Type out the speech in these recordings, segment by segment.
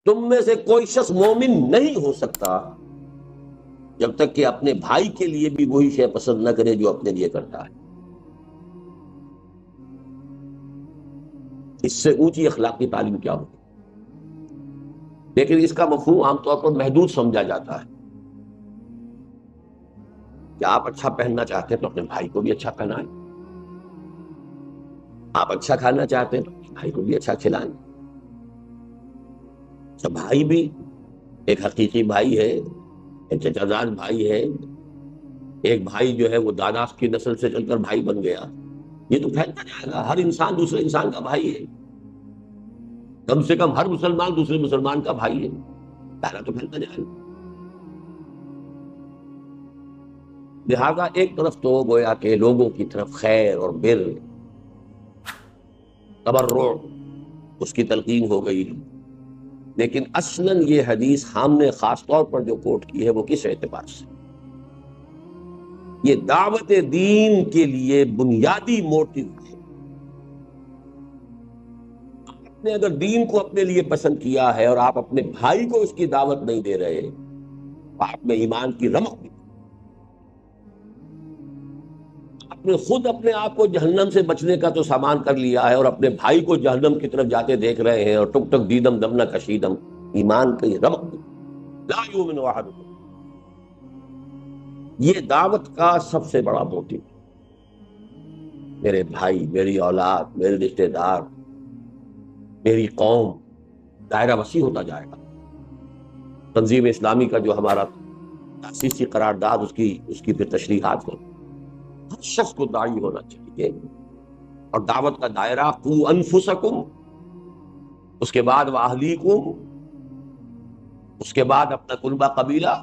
تم میں سے کوئی شخص مومن نہیں ہو سکتا جب تک کہ اپنے بھائی کے لیے بھی وہی شے پسند نہ کرے جو اپنے لیے کرتا ہے. اس سے اونچی اخلاقی تعلیم کیا ہوگی؟ لیکن اس کا مفہوم عام طور پر محدود سمجھا جاتا ہے کہ آپ اچھا پہننا چاہتے ہیں تو اپنے بھائی کو بھی اچھا پہنائیں، آپ اچھا کھانا چاہتے ہیں تو اپنے بھائی کو بھی اچھا کھلائیں. جب بھائی بھی ایک حقیقی بھائی ہے، ایک چچا زاد بھائی ہے، ایک بھائی جو ہے وہ دادا کی نسل سے چل کر بھائی بن گیا، یہ تو پھیلتا جائے گا. ہر انسان دوسرے انسان کا بھائی ہے، کم سے کم ہر مسلمان دوسرے مسلمان کا بھائی ہے. دائرہ تو پھیلتا جائے گا. لہذا ایک طرف تو گویا کہ لوگوں کی طرف خیر اور بر، تبرع، اس کی تلقین ہو گئی. لیکن اصلاً یہ حدیث ہم نے خاص طور پر جو کوٹ کی ہے وہ کس اعتبار سے؟ یہ دعوت دین کے لیے بنیادی موٹو ہے. آپ نے اگر دین کو اپنے لیے پسند کیا ہے اور آپ اپنے بھائی کو اس کی دعوت نہیں دے رہے، آپ میں ایمان کی رمق بھی، آپ نے خود اپنے آپ کو جہنم سے بچنے کا تو سامان کر لیا ہے اور اپنے بھائی کو جہنم کی طرف جاتے دیکھ رہے ہیں، اور ٹک ٹک دیدم دم نہ کشیدم، ایمان کی رمق بھی. لا یؤمن احدکم، یہ دعوت کا سب سے بڑا موٹو. میرے بھائی، میری اولاد، میرے رشتہ دار، میری قوم، دائرہ وسیع ہوتا جائے گا. تنظیم اسلامی کا جو ہمارا تاسیسی قرارداد، اس کی پھر تشریحات ہو. ہر شخص کو داعی ہونا چاہیے، اور دعوت کا دائرہ قو انفسکم، اس کے بعد واہلیکم، اس کے بعد اپنا کنبہ قبیلہ،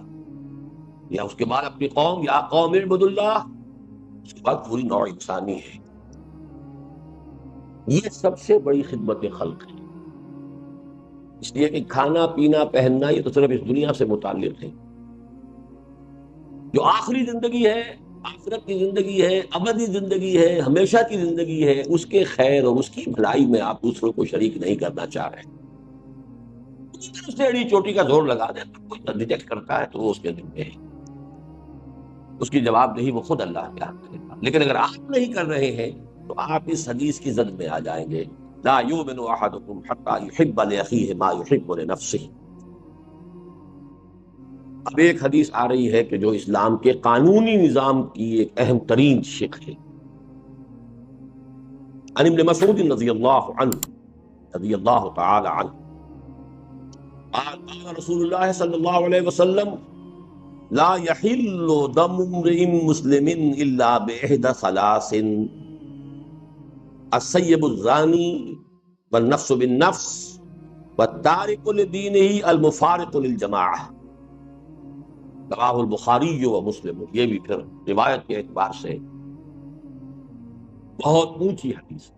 یا اس کے بعد اپنی قوم، یا قوم اعبدوا اللہ، اس کے بعد پوری نوع انسانی ہے. یہ سب سے بڑی خدمت خلق ہے. اس لیے کہ کھانا پینا پہننا یہ تو صرف اس دنیا سے متعلق ہے. جو آخری زندگی ہے، آخرت کی زندگی ہے، ابدی زندگی ہے، ہمیشہ کی زندگی ہے، اس کے خیر اور اس کی بھلائی میں آپ دوسروں کو شریک نہیں کرنا چاہ رہے. اس سے اڑی چوٹی کا زور لگا دیں، کوئی ریجیکٹ کرتا ہے تو وہ اس کے دل میں ہے، اس کی جواب دہی وہ خود اللہ کیا کرے گا. لیکن اگر آپ نہیں کر رہے ہیں تو آپ اس حدیث کی زد میں آ جائیں گے. لا یؤمن احدکم حتی یحب لاخیہ ما یحب لنفسہ. اب ایک حدیث آ رہی ہے کہ جو اسلام کے قانونی نظام کی ایک اہم ترین شق ہے. عن ابن مسعود رضی اللہ تعالی عنہ قال قال رسول اللہ صلی اللہ علیہ وسلم لا يحل دم امرئ مسلم الا باحدى ثلاث: السيب الزاني، والنفس بالنفس، والتارك لدينه المفارق للجماعة. رواہ البخاری و مسلم. یہ بھی پھر روایت کے اعتبار سے بہت اونچی حدیث.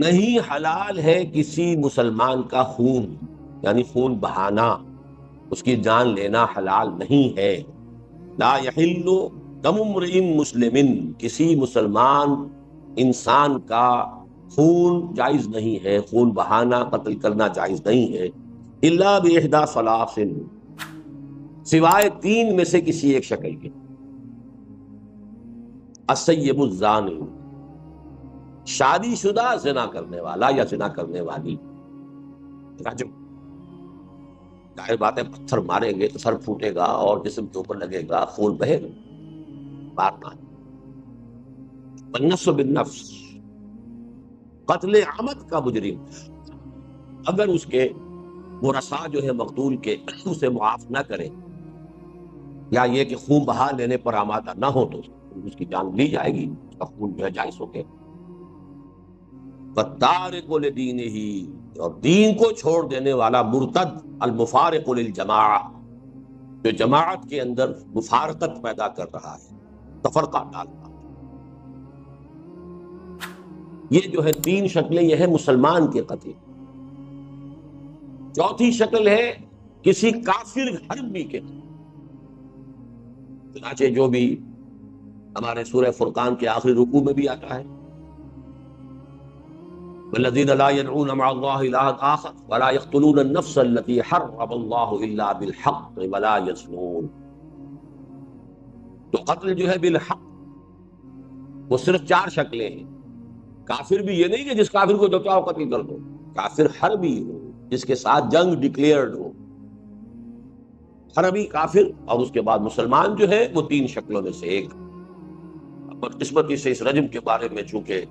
نہیں حلال ہے کسی مسلمان کا خون، یعنی خون بہانا، اس کی جان لینا حلال نہیں ہے. لا یحل دم امرئ مسلم، کسی مسلمان انسان کا خون جائز نہیں ہے، خون بہانا، قتل کرنا جائز نہیں ہے. الا باحدى ثلاث، سوائے تین میں سے کسی ایک شکل کے. السیب الزانی، شادی شدہ زنا کرنے والا یا زنا کرنے والی. جب ظاہر بات ہے پتھر ماریں گے تو سر پھوٹے گا اور جسم کے اوپر لگے گا، خون بہے گا، مارنا. والنفس بالنفس، قتل عمد کا مجرم اگر اس کے ورثاء جو ہے مقتول کے اسے معاف نہ کریں، یا یہ کہ خون بہا لینے پر آمادہ نہ ہو، تو اس کی جان لی جائے گی، اس کا خون جو ہے جائز ہو گیا. والتارک لدینہ، اور دین کو چھوڑ دینے والا مرتد، المفارق للجماعہ، جو جماعت کے اندر مفارقت پیدا کر رہا ہے، تفرقہ ڈالنا. یہ جو ہے تین شکلیں، یہ ہے مسلمان کے قتل. چوتھی شکل ہے کسی کافر حربی کے قتل. چنانچہ جو بھی ہمارے سورہ فرقان کے آخری رکوع میں بھی آتا ہے، والذین لا يدعون مع اللہ الہا آخر ولا يقتلون النفس التي حرم اللہ الا بالحق ولا يزنون. تو قتل جو ہے بالحق وہ صرف 4 شکلیں ہیں. کافر بھی یہ نہیں کہ جس کافر کو جو چاہو قتل کر دو، کافر حربی ہو جس کے ساتھ جنگ ڈکلیئرڈ ہو، حربی کافر. اور اس کے بعد مسلمان جو ہے وہ 3 شکلوں میں سے ایک. بدقسمتی سے اس رجم کے بارے میں چونکہ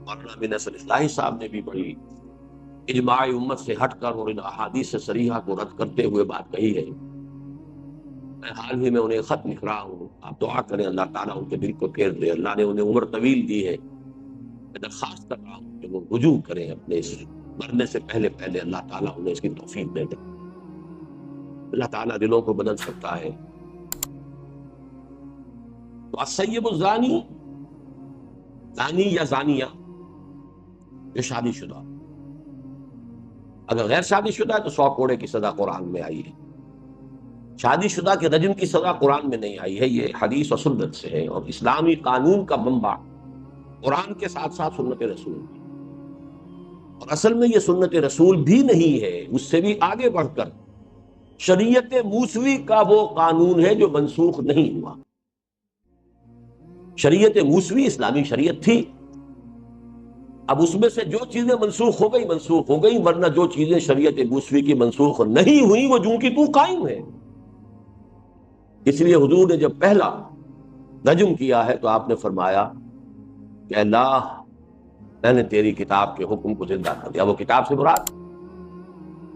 مولانا بن نصر اصلاحی صاحب نے بھی بڑی اجماع امت سے ہٹ کر اور ان احادیث صریحہ کو رد کرتے ہوئے بات کہی ہے، میں حال ہی میں انہیں خط لکھ رہا ہوں. آپ دعا کریں اللہ تعالیٰ ان کے دل کو پھیر دے. اللہ نے انہیں عمر طویل دی ہے. میں درخواست کر رہا ہوں کہ وہ رجوع کریں اپنے اس مرنے سے پہلے پہلے. اللہ تعالیٰ انہیں اس کی توفیق دے دے. اللہ تعالیٰ دلوں کو بدل سکتا ہے. تو السیب الزانی، زانی یا زانیہ جو شادی شدہ، اگر غیر شادی شدہ ہے تو 100 کوڑے کی سزا قرآن میں آئی ہے. شادی شدہ کے رجم کی سزا قرآن میں نہیں آئی ہے. یہ حدیث و سنت سے ہے. اور اسلامی قانون کا منبع قرآن کے ساتھ ساتھ سنت رسول بھی. اور اصل میں یہ سنت رسول بھی نہیں ہے، اس سے بھی آگے بڑھ کر شریعت موسوی کا وہ قانون ہے جو منسوخ نہیں ہوا. شریعت موسوی اسلامی شریعت تھی. اب اس میں سے جو چیزیں منسوخ ہو گئی، ورنہ جو چیزیں شریعت موسوی کی منسوخ نہیں ہوئی وہ جوں کی تو قائم ہے. اس لیے حضور نے جب پہلا رجم کیا ہے تو آپ نے فرمایا کہ اللہ میں نے تیری کتاب کے حکم کو زندہ کر دیا. وہ کتاب سے مراد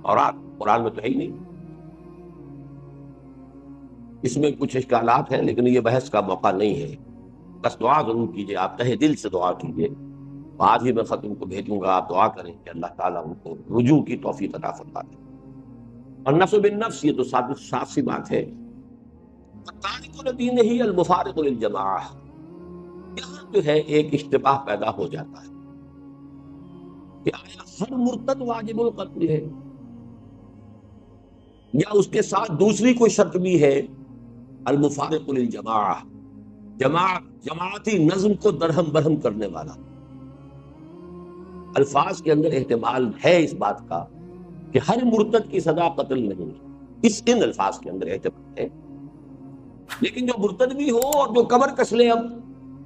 اور قرآن میں تو ہے ہی نہیں. اس میں کچھ اشکالات ہیں لیکن یہ بحث کا موقع نہیں ہے. بس دعا ضرور کیجئے، آپ تہہ دل سے دعا کیجئے. آج ہی میں ختم کو بھیجوں گا، آپ دعا کریں کہ اللہ تعالیٰ ان کو رجوع کی توفیق عطا فرما دے. اور نفس بالنفس یہ تو صاف سی بات ہے. التارک لدینہ المفارق للجماعہ، یہاں جو ہے ایک اشتباہ پیدا ہو جاتا ہے کہ آیا ہر مرتد واجب القتل ہے یا اس کے ساتھ دوسری کوئی شرط بھی ہے، المفارق للجماعہ، جماعتی نظم کو درہم برہم کرنے والا. الفاظ کے اندر احتمال ہے اس بات کا کہ ہر مرتد کی سزا قتل نہیں، ان الفاظ کے اندر احتمال ہے. لیکن جو مرتد بھی ہو اور جو کمر کس لے اب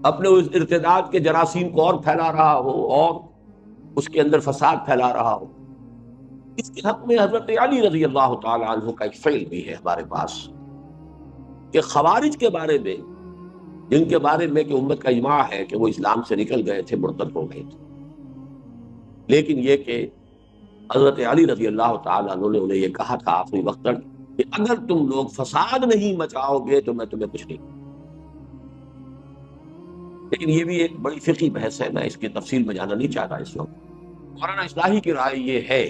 اپنے اس ارتداد کے جراثیم کو اور پھیلا رہا ہو اور اس کے اندر فساد پھیلا رہا ہو، اس کے حق میں حضرت علی رضی اللہ تعالی عنہ کا ایک فعل بھی ہے ہمارے پاس کہ خوارج کے بارے میں، جن کے بارے میں کہ امت کا اجماع ہے کہ وہ اسلام سے نکل گئے تھے، مرتد ہو گئے تھے، لیکن یہ کہ حضرت علی رضی اللہ تعالی عنہ نے انہیں یہ کہا تھا آخری وقت تک کہ اگر تم لوگ فساد نہیں مچاؤ گے تو میں تمہیں کچھ نہیں. لیکن یہ بھی ایک بڑی فقہی بحث ہے، میں اس کی تفصیل میں جانا نہیں چاہتا اس وقت. مولانا اصلاحی کی رائے یہ ہے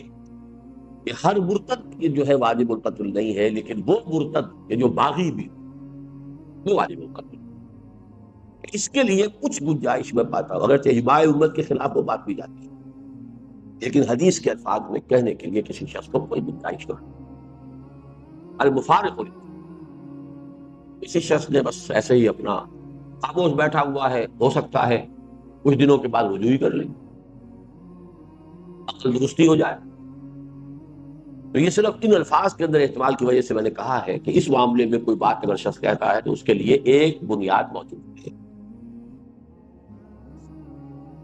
کہ ہر مرتد جو ہے واجب القتل نہیں ہے، لیکن وہ مرتد کہ جو باغی بھی وہ واجب القتل. اس کے لیے کچھ گنجائش میں پاتا ہوں، اگرچہ اجماع امت کے خلاف وہ بات بھی جاتی ہے، لیکن حدیث کے الفاظ میں کہنے کے لیے کسی شخص کو کوئی گنجائش نہیں. المفارق، کسی شخص نے بس ایسے ہی اپنا خاموش بیٹھا ہوا ہے، ہو سکتا ہے کچھ دنوں کے بعد رجوع ہی کر لیں، عقل درستی ہو جائے. تو یہ صرف ان الفاظ کے اندر احتمال کی وجہ سے میں نے کہا ہے کہ اس معاملے میں کوئی بات اگر شخص کہتا ہے تو اس کے لیے ایک بنیاد موجود ہے.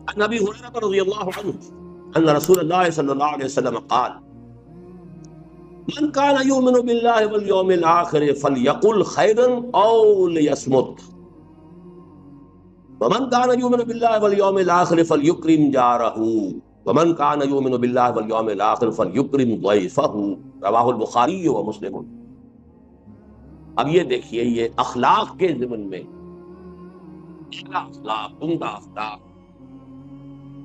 عن ابی ہریرہ رضی اللہ عنہ ان رسول اللہ صلی اللہ علیہ وسلم قال من كان يؤمن بالله واليوم الآخر فليقل خيرا أو ليصمت ومن كان يؤمن بالله واليوم الآخر فليكرم جاره ومن كان يؤمن بالله واليوم الآخر فليكرم ضيفه رواه البخاری ومسلم. اب یہ دیکھیے، یہ اخلاق کے ضمن میں اخلاق عمدہ اخلاق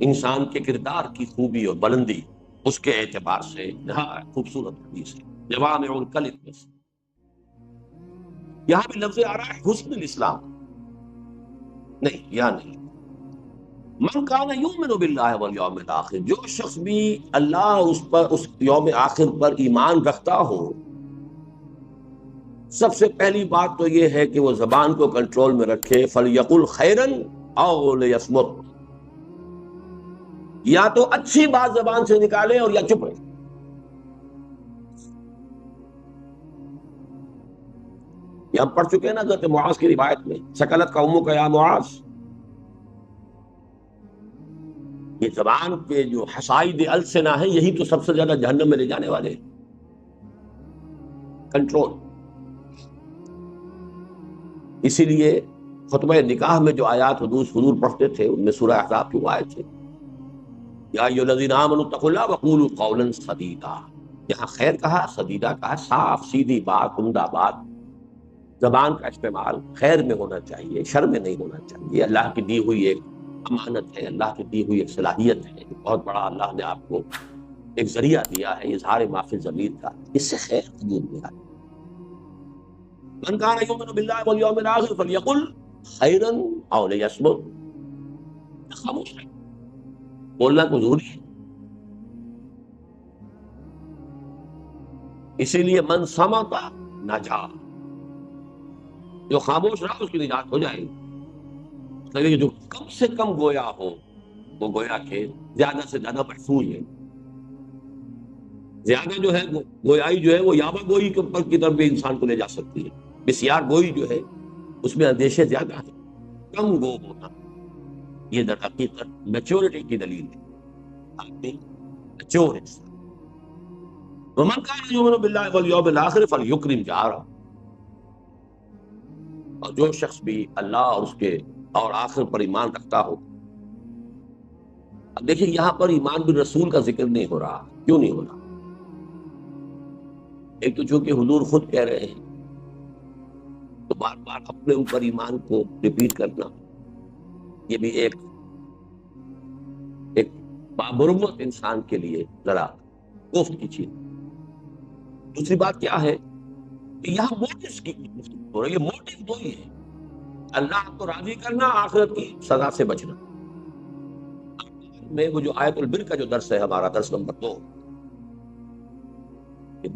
انسان کے کردار کی خوبی اور بلندی، اس کے اعتبار سے نہایت خوبصورت حدیث ہے. جوامع الکلم میں یہاں بھی لفظ آ رہا ہے حسن الاسلام، نہیں یا نہیں. من کان یؤمن باللہ والیوم الآخر، جو شخص بھی اللہ اس یوم آخر پر ایمان رکھتا ہو، سب سے پہلی بات تو یہ ہے کہ وہ زبان کو کنٹرول میں رکھے. فلیقل خیرا او لیصمت، یا تو اچھی بات زبان سے نکالے اور یا چپ رہے. یہ ہم پڑھ چکے ہیں نا حضرت معاذ کی روایت میں، سکلت قومک یا معاذ. یہ زبان کے جو حصائد السنہ ہیں یہی تو سب سے زیادہ جہنم میں لے جانے والے ہیں. کنٹرول. اسی لیے خطبہ نکاح میں جو آیات حضور پڑھتے تھے ان میں سورہ احزاب کی وہ آیت ہے، یا ایھا الذین آمنوا اتقوا اللہ وقولوا قولا سدیدا. یہاں خیر کہا، سدیدہ کہا، صاف سیدھی بات، عمدہ بات. زبان کا استعمال خیر میں ہونا چاہیے، شر میں نہیں ہونا چاہیے. اللہ کی دی ہوئی ایک امانت ہے، اللہ کی دی ہوئی ایک صلاحیت ہے، بہت بڑا اللہ نے آپ کو ایک ذریعہ دیا ہے اظہار ما فی الضمیر کا، اس سے خیر قبول میں آئے. من کان یؤمن باللہ والیوم الآخر فلیقل خیرا او لیصمت. خاموش رہے، بولنا کو ضروری ہے. اسی لیے من صمت نجا، جو خاموش رہا اس کی نجات ہو جائے گی. جو کم سے کم گویا ہو وہ گویا کہ زیادہ سے زیادہ محفوظ ہے. زیادہ جو ہے گویائی جو ہے وہ یاوہ گوئی کے اوپر کی طرف بھی انسان کو لے جا سکتی ہے. بسیار گوئی جو ہے اس میں اندیشے زیادہ ہیں. کم گو ہونا یہ در حقیقت میچورٹی کی دلیل ہے. آدمی میچور انسان. ومن کان یؤمن باللہ والیوم الآخر فلیکرم جارہ. اور جو شخص بھی اللہ اور اس کے اور آخر پر ایمان رکھتا ہو. اب دیکھیں یہاں پر ایمان بالرسول کا ذکر نہیں ہو رہا. کیوں نہیں ہو رہا؟ ایک تو چونکہ حضور خود کہہ رہے ہیں تو بار بار اپنے اوپر ایمان کو ریپیٹ کرنا یہ بھی ایک بامروت انسان کے لیے ذرا کوفت کی چیز. دوسری بات کیا ہے کہ یہاں موٹیوز کی ہو رہی ہے. موٹیو دو ہی ہے، اللہ کو راضی کرنا، آخرت کی سزا سے بچنا. میں وہ جو آیت البر کا جو درس ہے ہمارا درس نمبر 2،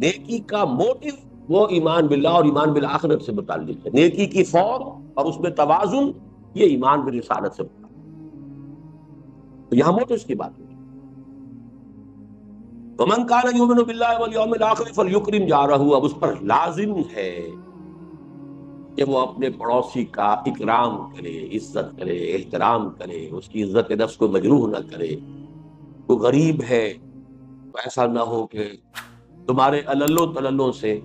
نیکی کا موٹیو وہ ایمان باللہ اور ایمان بالآخرت سے متعلق ہے. نیکی کی فوج اور اس میں توازن یہ ایمان بالرسالت سے متعلق ہے. تو یہاں موٹیوز کی بات ہے. ومن کان یؤمن باللہ والیوم الآخر فلیکرم جارہ. اب اس پر لازم ہے کہ وہ اپنے پڑوسی کا اکرام کرے، عزت کرے، احترام کرے، اس کی عزت نفس کو مجروح نہ کرے. وہ غریب ہے تو ایسا نہ ہو کہ تمہارے عللوں تللوں سے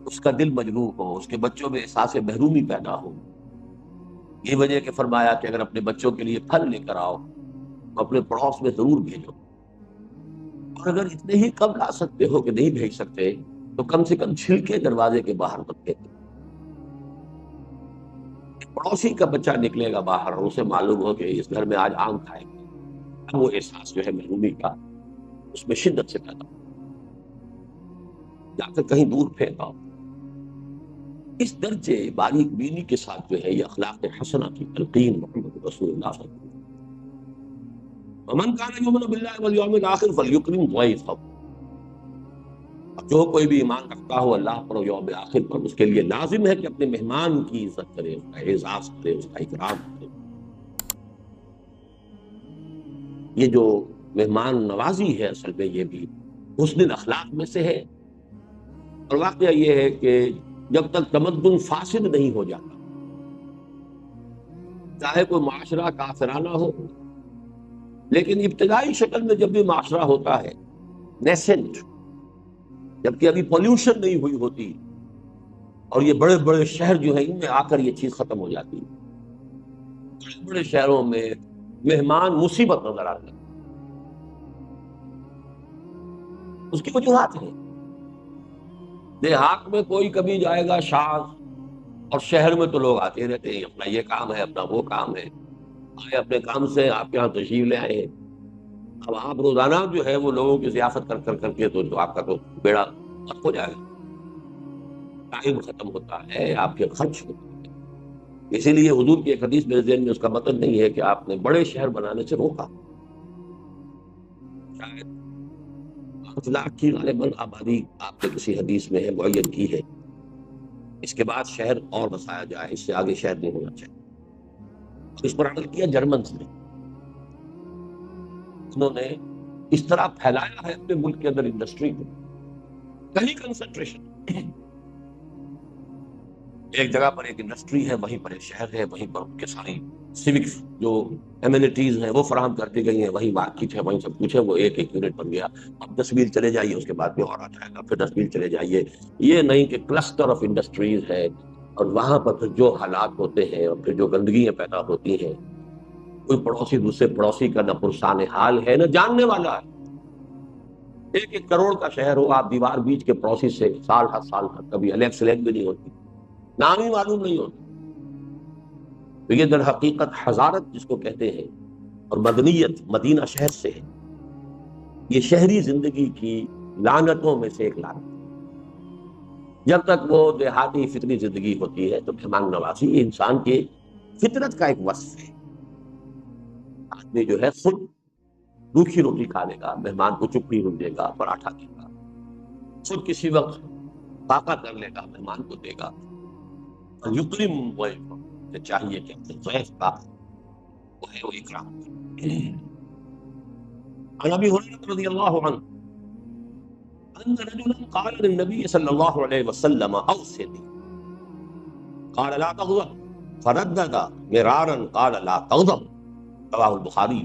اس کا دل مجروح ہو، اس کے بچوں میں احساس محرومی پیدا ہو. یہ وجہ کہ فرمایا کہ اگر اپنے بچوں کے لیے پھل لے کر آؤ تو اپنے پڑوس میں ضرور بھیجو. اور اگر اتنے ہی کم لا سکتے ہو کہ نہیں بھیج سکتے تو کم سے کم چھلکے دروازے کے باہر مت پھینکو. پڑوسی کا بچہ نکلے گا باہر اور اسے معلوم ہو کہ اس گھر میں آج آم کھائے گا، اب وہ احساس جو ہے محرومی کا اس میں شدت سے پیدا ہو، جا کر کہیں دور پھینکا. اس درجے باریک بینی کے ساتھ جو ہے یہ اخلاق حسنہ کی تلقین محمد رسول اللہ صلی اللہ علیہ وسلم. ومن کان یؤمن باللہ والیوم الآخر فلیکرم ضیفہ. جو کوئی بھی ایمان رکھتا ہو اللہ پر اور یوم آخر پر اس کے لیے لازم ہے کہ اپنے مہمان کی عزت کرے، اس کا اعزاز کرے، اس کا اکرام کرے. یہ جو مہمان نوازی ہے اصل میں یہ بھی حسن الاخلاق میں سے ہے. اور واقعہ یہ ہے کہ جب تک تمدن فاسد نہیں ہو جاتا، چاہے کوئی معاشرہ کافرانہ ہو، لیکن ابتدائی شکل میں جب بھی معاشرہ ہوتا ہے نیسنٹ، جبکہ ابھی پولیوشن نہیں ہوئی ہوتی، اور یہ بڑے بڑے شہر جو ہیں ان میں آ کر یہ چیز ختم ہو جاتی ہے. بڑے بڑے شہروں میں مہمان مصیبت نظر آتے ہیں. اس کی وجوہات ہیں. دیہات میں کوئی کبھی جائے گا شاذ، اور شہر میں تو لوگ آتے رہتے ہیں، اپنا یہ کام ہے، اپنا وہ کام ہے، آئے اپنے کام سے آپ یہاں تشریف لے آئے ہیں. اب آپ روزانہ جو ہے وہ لوگوں کی ضیافت کر کے تو آپ کا تو بیڑا غرق ہو جائے گا. ٹائم ختم ہوتا ہے، آپ کے خرچ ہوتے ہیں. اسی لیے حضور کی ایک حدیث میرے ذہن میں اس کا مطلب نہیں ہے کہ آپ نے بڑے شہر بنانے سے روکا. شاید 5 لاکھ کی غالباً آبادی آپ نے کسی حدیث میں معین کی ہے، اس کے بعد شہر اور بسایا جائے، اس سے آگے شہر نہیں ہونا چاہیے. اس پر عمل کیا جرمنز نے. انہوں نے اس طرح پھیلایا ہے اپنے ملک کے اندر انڈسٹری کو، کہیں کنسنٹریشن، ایک جگہ پر ایک انڈسٹری ہے، وہیں پر ایک شہر ہے، وہیں پر ان کے ساری سیوک جو ایمینٹیز ہیں وہ فراہم کرتی گئی ہیں، وہیں مارکیٹ ہے، وہیں سب کچھ ہے، وہ ایک ایک یونٹ بن گیا. اب 10 میل چلے جائیے، اس کے بعد میں اور آ جائے گا، پھر 10 میل چلے جائیے. یہ نہیں کہ کلسٹر آف انڈسٹریز ہے، اور وہاں پر پھر جو حالات ہوتے ہیں اور پھر جو گندگیاں پیدا ہوتی ہیں، کوئی پڑوسی دوسرے پڑوسی کا نہ پرسان حال ہے نہ جاننے والا ہے. ایک ایک کروڑ کا شہر ہو، آپ دیوار بیچ کے پڑوسی سے سال ہر سال تک کبھی الیکس سلیکٹ بھی نہیں ہوتی، نام ہی معلوم نہیں ہوتا. تو یہ در حقیقت حضارت جس کو کہتے ہیں اور مدنیت مدینہ شہر سے ہے. یہ شہری زندگی کی لعنتوں میں سے ایک لعنت. جب تک وہ دیہاتی فطری زندگی ہوتی ہے تو مہمان نوازی یہ انسان کے فطرت کا ایک وصف ہے. آدمی جو ہے خود روکھی روٹی کھا لے گا، مہمان کو چپڑی روٹ دے گا، پراٹھا دے گا، خود کسی وقت فاقہ کر لے گا، مہمان کو دے گا. یکرم ضیفہ، کہ چاہیے کہ اپنے ضیف کا وہ ہے وہ اکرام کرے. عن ابی ہریرہ رضی اللہ عنہ ان رجلا قال للنبي صلی اللہ علیہ وسلم اوصنی قال لا تغضب فردد مرارا قال لا تغضب. رواه البخاری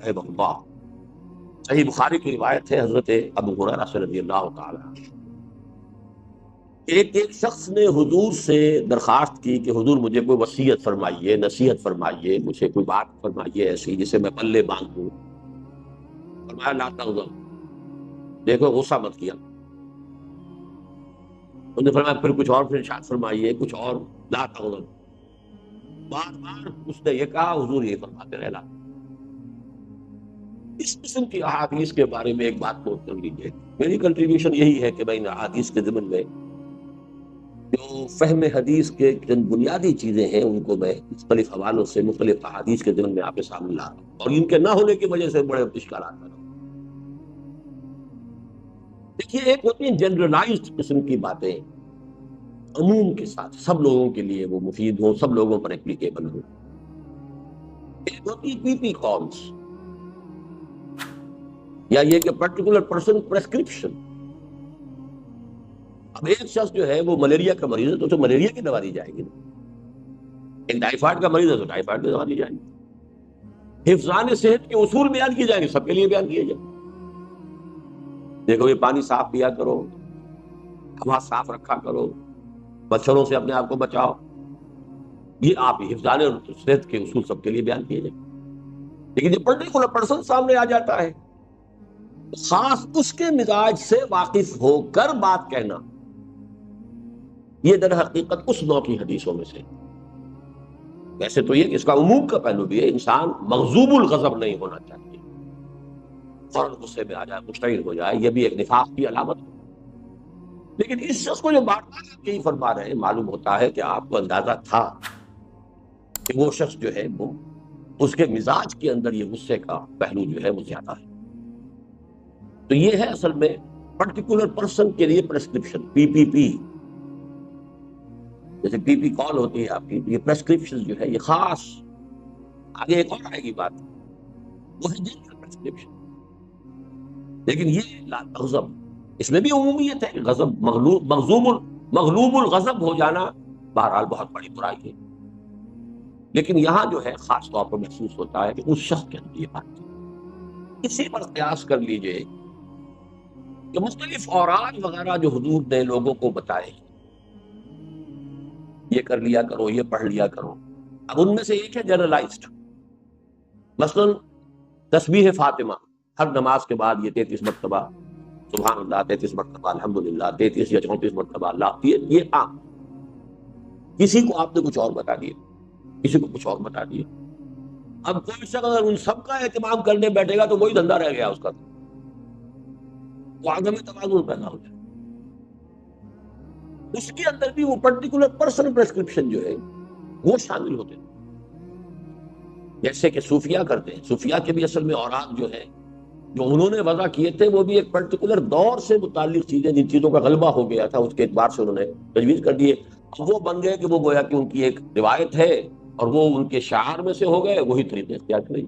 رحمہ اللہ. صحیح بخاری کی روایت ہے حضرت ابو ہریرہ سے رضی اللہ تعالی عنہ. ایک شخص نے حضور سے درخواست کی کہ حضور مجھے کوئی وصیت فرمائیے، نصیحت فرمائیے، مجھے کوئی بات فرمائیے ایسی جسے میں پلے باندھوں. فرمایا لا تغضب، دیکھو غصہ مت کیا. انہوں نے فرمایا پھر کچھ اور پھر ارشاد فرمائیے، کچھ اور، لا تغضب. بار بار اس نے یہ کہا، حضور یہ فرماتے رہے لا. اس قسم کی احادیث کے بارے میں ایک بات نوٹ کر لیجیے. میری کنٹریبیوشن یہی ہے کہ میں ان احادیث کے ضمن میں جو فہم حدیث کے چند بنیادی چیزیں ہیں ان کو میں مختلف حوالوں سے مختلف احادیث کے ضمن میں آپ کے سامنے لا رہا ہوں، اور ان کے نہ ہونے کی وجہ سے بڑے اشکالات پیدا ہوں. دیکھیے، ایک ہوتی ہیں جنرلائزڈ قسم کی باتیں، عموم کے ساتھ سب لوگوں کے لیے وہ مفید ہوں، سب لوگوں پر اپلیکیبل ہوں. ایک ہوتی ہے پی پی کالز، یا یہ کہ پرٹیکولر پرسن پریسکرپشن. اب ایک شخص جو ہے وہ ملیریا کا مریض ہے تو اسے ملیریا کی دوا دی جائے گی. ایک ٹائیفائڈ کا مریض ہے تو ٹائیفائڈ کی دوا دی جائے گی. حفظان صحت کے اصول بیان کیے جائیں گے، سب کے لیے بیان کیے جائیں. دیکھو یہ پانی صاف پیا کرو، ہوا صاف رکھا کرو، مچھروں سے اپنے آپ کو بچاؤ. یہ آپ حفظان صحت کے اصول سب کے لیے بیان کیے جائیں. لیکن یہ پرٹیکولر پرسن سامنے آ جاتا ہے، خاص اس کے مزاج سے واقف ہو کر بات کہنا، یہ در حقیقت اس نوع کی حدیثوں میں سے. ویسے تو یہ کہ اس کا عموم کا پہلو بھی ہے، انسان مغضوب الغضب نہیں ہونا چاہیے، فوراً غصے میں آ جائے، مشتعل ہو جائے، یہ بھی ایک نفاق کی علامت ہے. لیکن اس شخص کو جو بات آپ یہی فرما رہے ہیں، معلوم ہوتا ہے کہ آپ کو اندازہ تھا کہ وہ شخص جو ہے وہ اس کے مزاج کے اندر یہ غصے کا پہلو جو ہے وہ زیادہ ہے. تو یہ ہے اصل میں پرٹیکولر پرسن کے لیے پریسکرپشن، پی پی پی. جیسے پی پی کال ہوتی ہے آپ کی، یہ پریسکرپشن جو ہے یہ خاص، آگے ایک اور آئے گی بات، وہ ہے جنرل پریسکرپشن. لیکن یہ لا تغضب، اس میں بھی عمومیت ہے. غضب مغلوب الغضب ہو جانا بہرحال بہت بڑی برائی ہے. لیکن یہاں جو ہے خاص طور پر محسوس ہوتا ہے کہ اس شخص کے اندر یہ بات ہے. اسی پر قیاس کر لیجئے کہ مختلف اوراد وغیرہ جو حضور نے لوگوں کو بتائے، یہ کر لیا کرو، یہ پڑھ لیا کرو. اب ان میں سے ایک ہے جنرلائزڈ، مثلا تسبیح فاطمہ، ہر نماز کے بعد یہ 33 مرتبہ سبحان اللہ، 33 مرتبہ الحمدللہ، 33 یا 34 مرتبہ اللہ، یہ عام. کسی کو آپ نے کچھ اور بتا دیا، کسی کو کچھ اور بتا دیا. اب کوئی شخص اگر ان سب کا اہتمام کرنے بیٹھے گا تو وہی دھندا رہ گیا اس کا، تو عدم توازن پیدا ہو جائے. اس کے اندر بھی وہ پرٹیکولر پرسنل پریسکرپشن جو ہے وہ شامل ہوتے ہیں، جیسے کہ صوفیہ کرتے ہیں. صوفیہ کے بھی اصل میں اوراد جو ہے جو انہوں نے وضع کیے تھے وہ بھی ایک پرٹیکولر دور سے متعلق چیزیں، جن چیزوں کا غلبہ ہو گیا تھا اس کے اعتبار سے انہوں نے تجویز کر دیے. وہ بن گئے کہ وہ گویا کہ ان کی ایک روایت ہے اور وہ ان کے شعار میں سے ہو گئے، وہی طریقے اختیار کریں.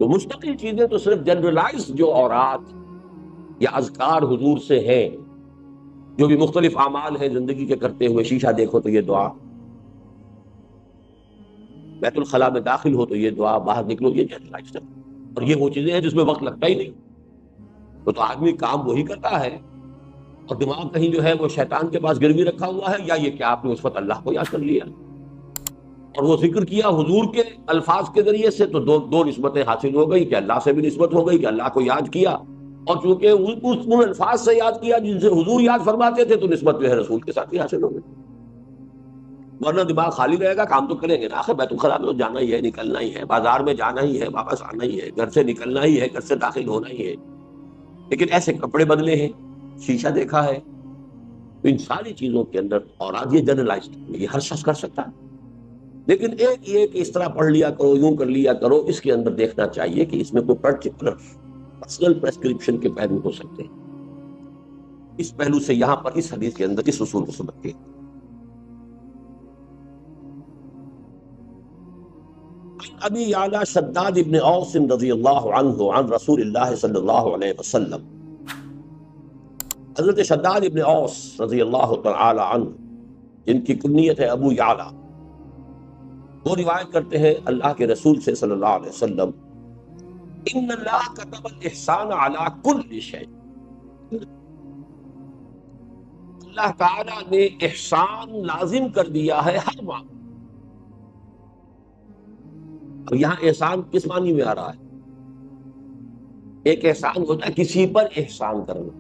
تو مستقل چیزیں تو صرف جنرلائز جو اورات یا اذکار حضور سے ہیں، جو بھی مختلف اعمال ہیں زندگی کے کرتے ہوئے، شیشہ دیکھو تو یہ دعا، بیت الخلاء میں داخل ہو تو یہ دعا، باہر نکلو یہ جنرلائز ہے، اور یہ وہ چیزیں ہیں جس میں وقت لگتا ہی نہیں، تو آدمی کام وہی کرتا ہے اور دماغ کہیں جو ہے وہ شیطان کے پاس گروی رکھا ہوا ہے، یا یہ کہ آپ نے اس وقت اللہ کو یاد کر لیا اور وہ ذکر کیا حضور کے الفاظ کے ذریعے سے، تو دو نسبتیں حاصل ہو گئی، کہ اللہ سے بھی نسبت ہو گئی کہ اللہ کو یاد کیا، اور چونکہ ان الفاظ سے یاد کیا جن سے حضور یاد فرماتے تھے، تو نسبت جو ہے رسول کے ساتھ ہی حاصل ہو گئی۔ ورنہ دماغ خالی رہے گا، کام تو کریں گے نا، آخر بیت الخلاء میں تو جانا ہی ہے، نکلنا ہی ہے، بازار میں جانا ہی ہے، واپس آنا ہی ہے، گھر سے نکلنا ہی ہے، گھر سے داخل ہونا ہی ہے، لیکن ایسے کپڑے بدلے ہیں، شیشہ دیکھا ہے، تو ان ساری چیزوں کے اندر، اور آج یہ جنرلائزڈ، یہ ہر شخص کر سکتا ہے، لیکن ایک یہ کہ اس طرح پڑھ لیا کرو، یوں کر لیا کرو، اس کے اندر دیکھنا چاہیے کہ اس میں کوئی پرٹیکولر پرسنل پریسکرپشن کے پہلو ہو سکتے ہیں۔ اس پہلو سے یہاں پر اس حدیث کے اندر اس اصول کو سمجھتے ہیں۔ ابی یعلا شداد ابن اوس رضی اللہ عنہ عن رسول اللہ صلی اللہ علیہ وسلم، حضرت شداد ابن اوس رضی اللہ تعالی عنہ، جن کی کنیت ہے ابو یعلا، وہ روایت کرتے ہیں اللہ کے رسول سے صلی اللہ علیہ وسلم، ان اللہ كتب الاحسان علی کل شیء، اللہ تعالیٰ نے احسان لازم کر دیا ہے ہر معاملے۔ اب یہاں احسان کس معنی میں آ رہا ہے؟ ایک احسان ہوتا ہے کسی پر احسان کرنا،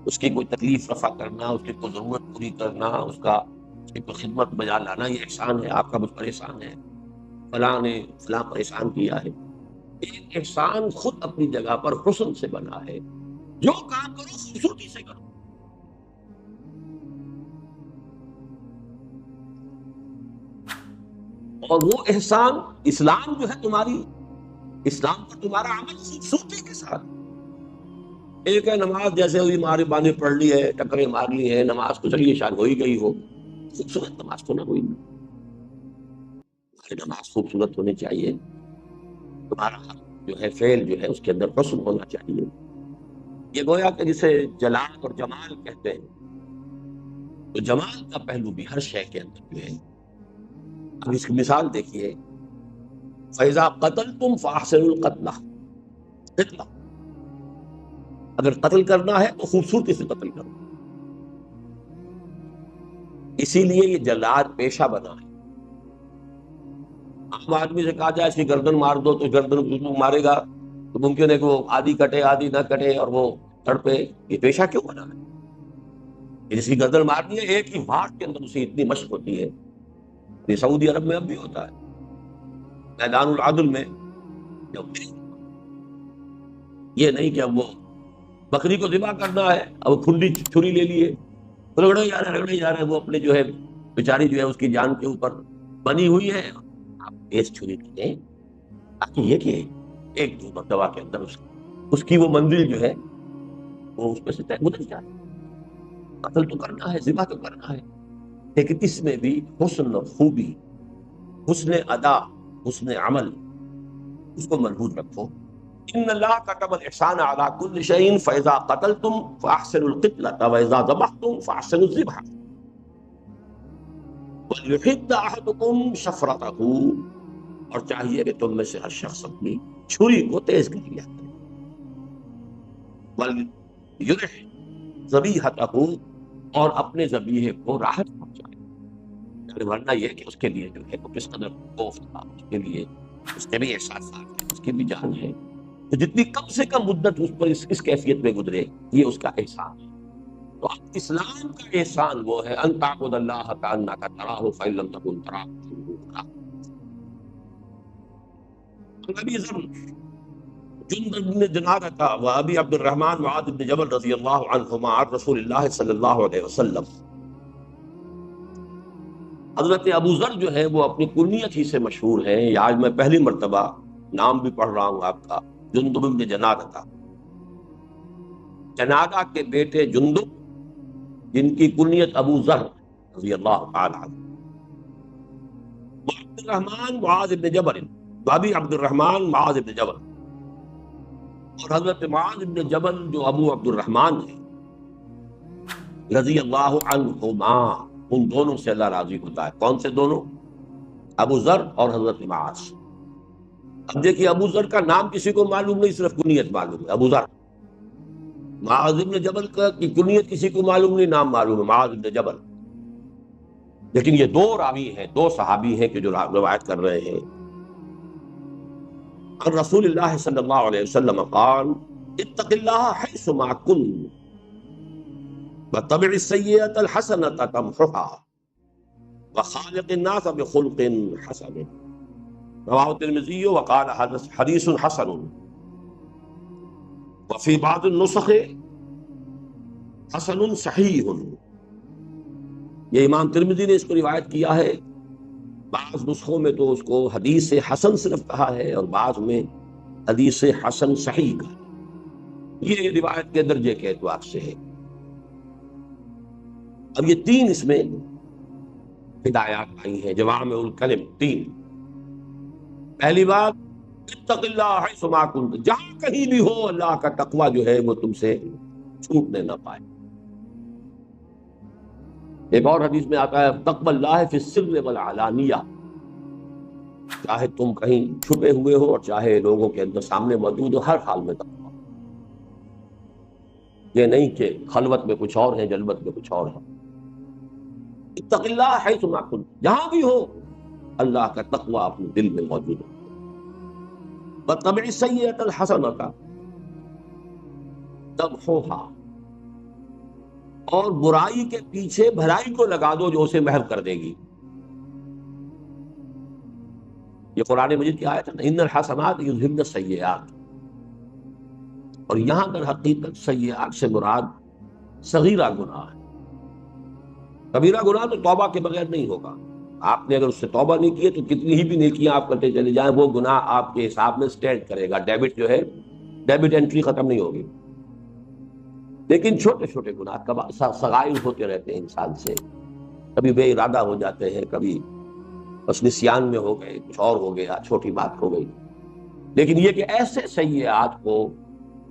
اس کی کوئی تکلیف رفع کرنا، اس کی کوئی ضرورت پوری کرنا، اس کی کوئی خدمت بجا لانا، یہ احسان ہے، آپ کا مجھ پر احسان ہے، فلاں نے فلاں پر احسان کیا ہے۔ ایک احسان خود اپنی جگہ پر حسن سے بنا ہے، جو کام کرو خوبصورتی سے کرو، اور وہ احسان اسلام جو ہے تمہاری، اسلام پر تمہارا عمل خوبصورتی کے ساتھ۔ ایک ہے نماز جیسے ہوئی، مارے باندھے پڑھ لی ہے، ٹکرے مار لی ہے، نماز کو چلیے شاید ہو ہی گئی ہو، خوبصورت نماز تو نہ ہوئی، نماز خوبصورت ہونی چاہیے، تمہارا جو ہے فعل جو ہے اس کے اندر حسن ہونا چاہیے۔ یہ گویا کہ جسے جلال اور جمال کہتے ہیں، تو جمال کا پہلو بھی ہر شے کے اندر جو ہے۔ اب اس کی مثال دیکھیے، فَإِذَا قَتَلْتُمْ فَأَحْسِنُوا الْقَتْلَ، اگر قتل کرنا ہے تو خوبصورتی سے قتل کرو، اسی لیے یہ جلاد پیشہ بنا ہے۔ عام آدمی سے کہا جائے اس کی گردن مار دو تو گردن مارے گا، تو ممکن ہے کہ وہ آدھی کٹے آدھی نہ کٹے اور وہ تڑپے، یہ پیشہ کیوں بنا ہے؟ جس کی گردن مارنی ہے ایک ہی واٹ کے اندر اسے اتنی مشق ہوتی ہے، یہ سعودی عرب میں اب بھی ہوتا ہے، میدان العدل میں یہ نہیں کہ اب وہ بکری کو ذبح کرنا ہے، اب کھلی چھری لے لیے رگڑے جا رہے، وہ اپنے جو ہے بیچاری جو ہے اس کی جان کے اوپر بنی ہوئی ہے، آپ تیز چھری لیں تاکہ یہ کہ ایک دو مرتبہ کے اندر اس کی وہ منزل جو ہے وہ اس پہ سے گزر جائے۔ قتل تو کرنا ہے، ذبح تو کرنا ہے، لیکن اس میں بھی حسن اور خوبی، حسن ادا، حسن عمل، اس کو ملحوظ رکھو۔ ان اللہ كتب الاحسان على كل شيء فاذا قتلتم فاحسنوا القتلة واذا ذبحتم فاحسنوا الذبح وليحد احدكم شفرته، اور چاہیے کہ تم میں سے ہر شخص اپنی چھری کو تیز کر لیا کرے، وليرح ذبيحته، اور اپنے ذبیحے کو راحت پہنچائے، ورنہ یہ کہ اس کے لیے جو ہے وہ کس قدر خوف تھا، اس کے لیے اس کے بھی احساسات ہیں، اس کی بھی جان ہے، تو جتنی کم سے کم مدت اس پر اس کیفیت میں گزرے یہ اس کا احسان ہے۔ تو اسلام کا احسان وہ ہے ان تعبد اللہ کانک تراہ فإن لم تکن تراہ فإنہ یراک۔ ابی ذر جندب بن جنادہ و ابی عبد الرحمن معاذ بن جبل رضی اللہ عنہما عن رسول اللہ صلی اللہ علیہ وسلم، حضرت ابو ذر جو ہے وہ اپنی کنیت ہی سے مشہور ہیں، یہ آج میں پہلی مرتبہ نام بھی پڑھ رہا ہوں آپ کا، جندب بن جنادہ، جنادہ کے بیٹے جندب جن کی کنیت ابو ذر رضی اللہ تعالی عنہ، عبد الرحمن معاذ بن جبل، ابی عبد الرحمن معاذ ابن جبل، اور حضرت معاذ ابن جبل جو ابو عبد الرحمن ہے رضی اللہ عنہما، ان دونوں سے اللہ راضی ہوتا ہے۔ کون سے دونوں؟ ابو ذر اور حضرت معاذ۔ اب دیکھیے، ابو ذر کا نام کسی کو معلوم نہیں، صرف کنیت معلوم ہے ابو ذر۔ معاذ ابن جبل کی کنیت کسی کو معلوم نہیں، نام معلوم ہے معاذ ابن جبل۔ لیکن یہ دو راوی ہیں، دو صحابی ہیں کہ جو روایت کر رہے ہیں۔ عن رسول اللہ صلی اللہ علیہ وسلم قال اتق اللہ حیثما کنت واتبع السیئۃ الحسنۃ تمحها وخالق الناس بخلق حسن، رواہ الترمذی وقال حدیث حسن، وفی بعض النسخ حسن صحیح۔ یہ امام ترمذی نے اس کو روایت کیا ہے، بعض نسخوں میں تو اس کو حدیث حسن صرف کہا ہے اور بعض میں حدیث حسن صحیح کہا ہے۔ یہ روایت کے درجے کے اعتبار سے ہے۔ اب یہ تین اس میں ہدایات آئی ہیں، جوامع الکلم تین۔ پہلی بات، اتق اللہ حیثما کنت، جہاں کہیں بھی ہو اللہ کا تقوی جو ہے وہ تم سے چھوٹنے نہ پائے۔ ایک اور حدیث میں آتا ہے تقوی اللہ فی السر والعلانیہ، چاہے تم کہیں چھپے ہوئے ہو اور چاہے لوگوں کے اندر سامنے موجود ہو، ہر حال میں تقوی۔ یہ نہیں کہ خلوت میں کچھ اور ہے، جلوت میں کچھ اور ہے۔ اتق اللہ حیثما کنت، جہاں بھی ہو اللہ کا تقوی اپنے دل میں موجود ہو۔ واتبع السیئۃ الحسنۃ تمحوها، اور برائی کے پیچھے بھلائی کو لگا دو جو اسے محو کر دے گی۔ یہ قرآن مجید کی آیت ہے نا، ان الحسنات یذہبن السیئات، اور یہاں در حقیقت سیئات سے مراد صغیرہ گناہ ہے۔ کبیرہ گناہ تو توبہ کے بغیر نہیں ہوگا۔ آپ نے اگر اس سے توبہ نہیں کی تو کتنی ہی بھی نیکیاں آپ کرتے چلے جائیں، وہ گناہ آپ کے حساب میں سٹینڈ کرے گا، ڈیبٹ جو ہے، ڈیبٹ انٹری ختم نہیں ہوگی۔ لیکن چھوٹے چھوٹے گناہ صغائر ہوتے رہتے ہیں انسان سے، کبھی بے ارادہ ہو جاتے ہیں، کبھی بس نسیان میں ہو گئے، کچھ اور ہو گیا، چھوٹی بات ہو گئی۔ لیکن یہ کہ ایسے سیئات کو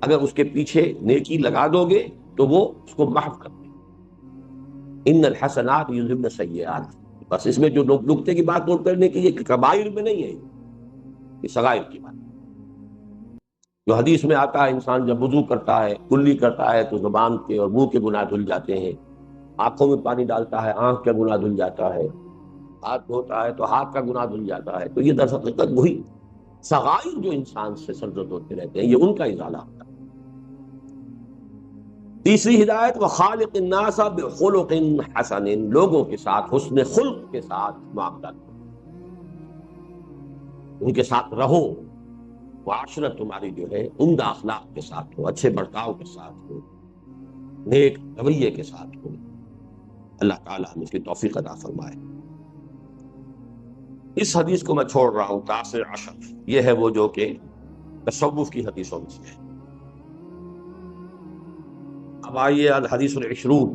اگر اس کے پیچھے نیکی لگا دو گے تو وہ اس کو محو کر دے۔ ان الحسنات یذہبن السیئات، بس اس میں جو نکتے کی بات نوٹ کرنے کی، یہ کبائر میں نہیں ہے، یہ صغائر کی بات۔ جو حدیث میں آتا ہے انسان جب وضو کرتا ہے، کلی کرتا ہے، تو زبان کے اور منہ کے گناہ دھل جاتے ہیں، آنکھوں میں پانی ڈالتا ہے آنکھ کا گناہ دھل جاتا ہے، ہاتھ دھوتا ہے تو ہاتھ کا گناہ دھل جاتا ہے۔ تو یہ در حقیقت وہی صغائر جو انسان سے سرزد ہوتے رہتے ہیں، یہ ان کا ازالہ ہوتا ہے۔ تیسری ہدایت، وخالق الناس بخلق حسن، لوگوں کے ساتھ حسن خلق کے ساتھ معاملہ کرو، ان کے ساتھ رہو، معاشرت تمہاری جو ہے عمدہ اخلاق کے ساتھ ہو، اچھے برتاؤ کے ساتھ ہو، نیک رویے کے ساتھ ہو۔ اللہ تعالیٰ ہمیں اس کی توفیق عطا فرمائے۔ اس حدیث کو میں چھوڑ رہا ہوں، 10 یہ ہے وہ جو کہ تصوف کی حدیثوں میں سے ہے۔ اب آئیے الحدیث العشرون،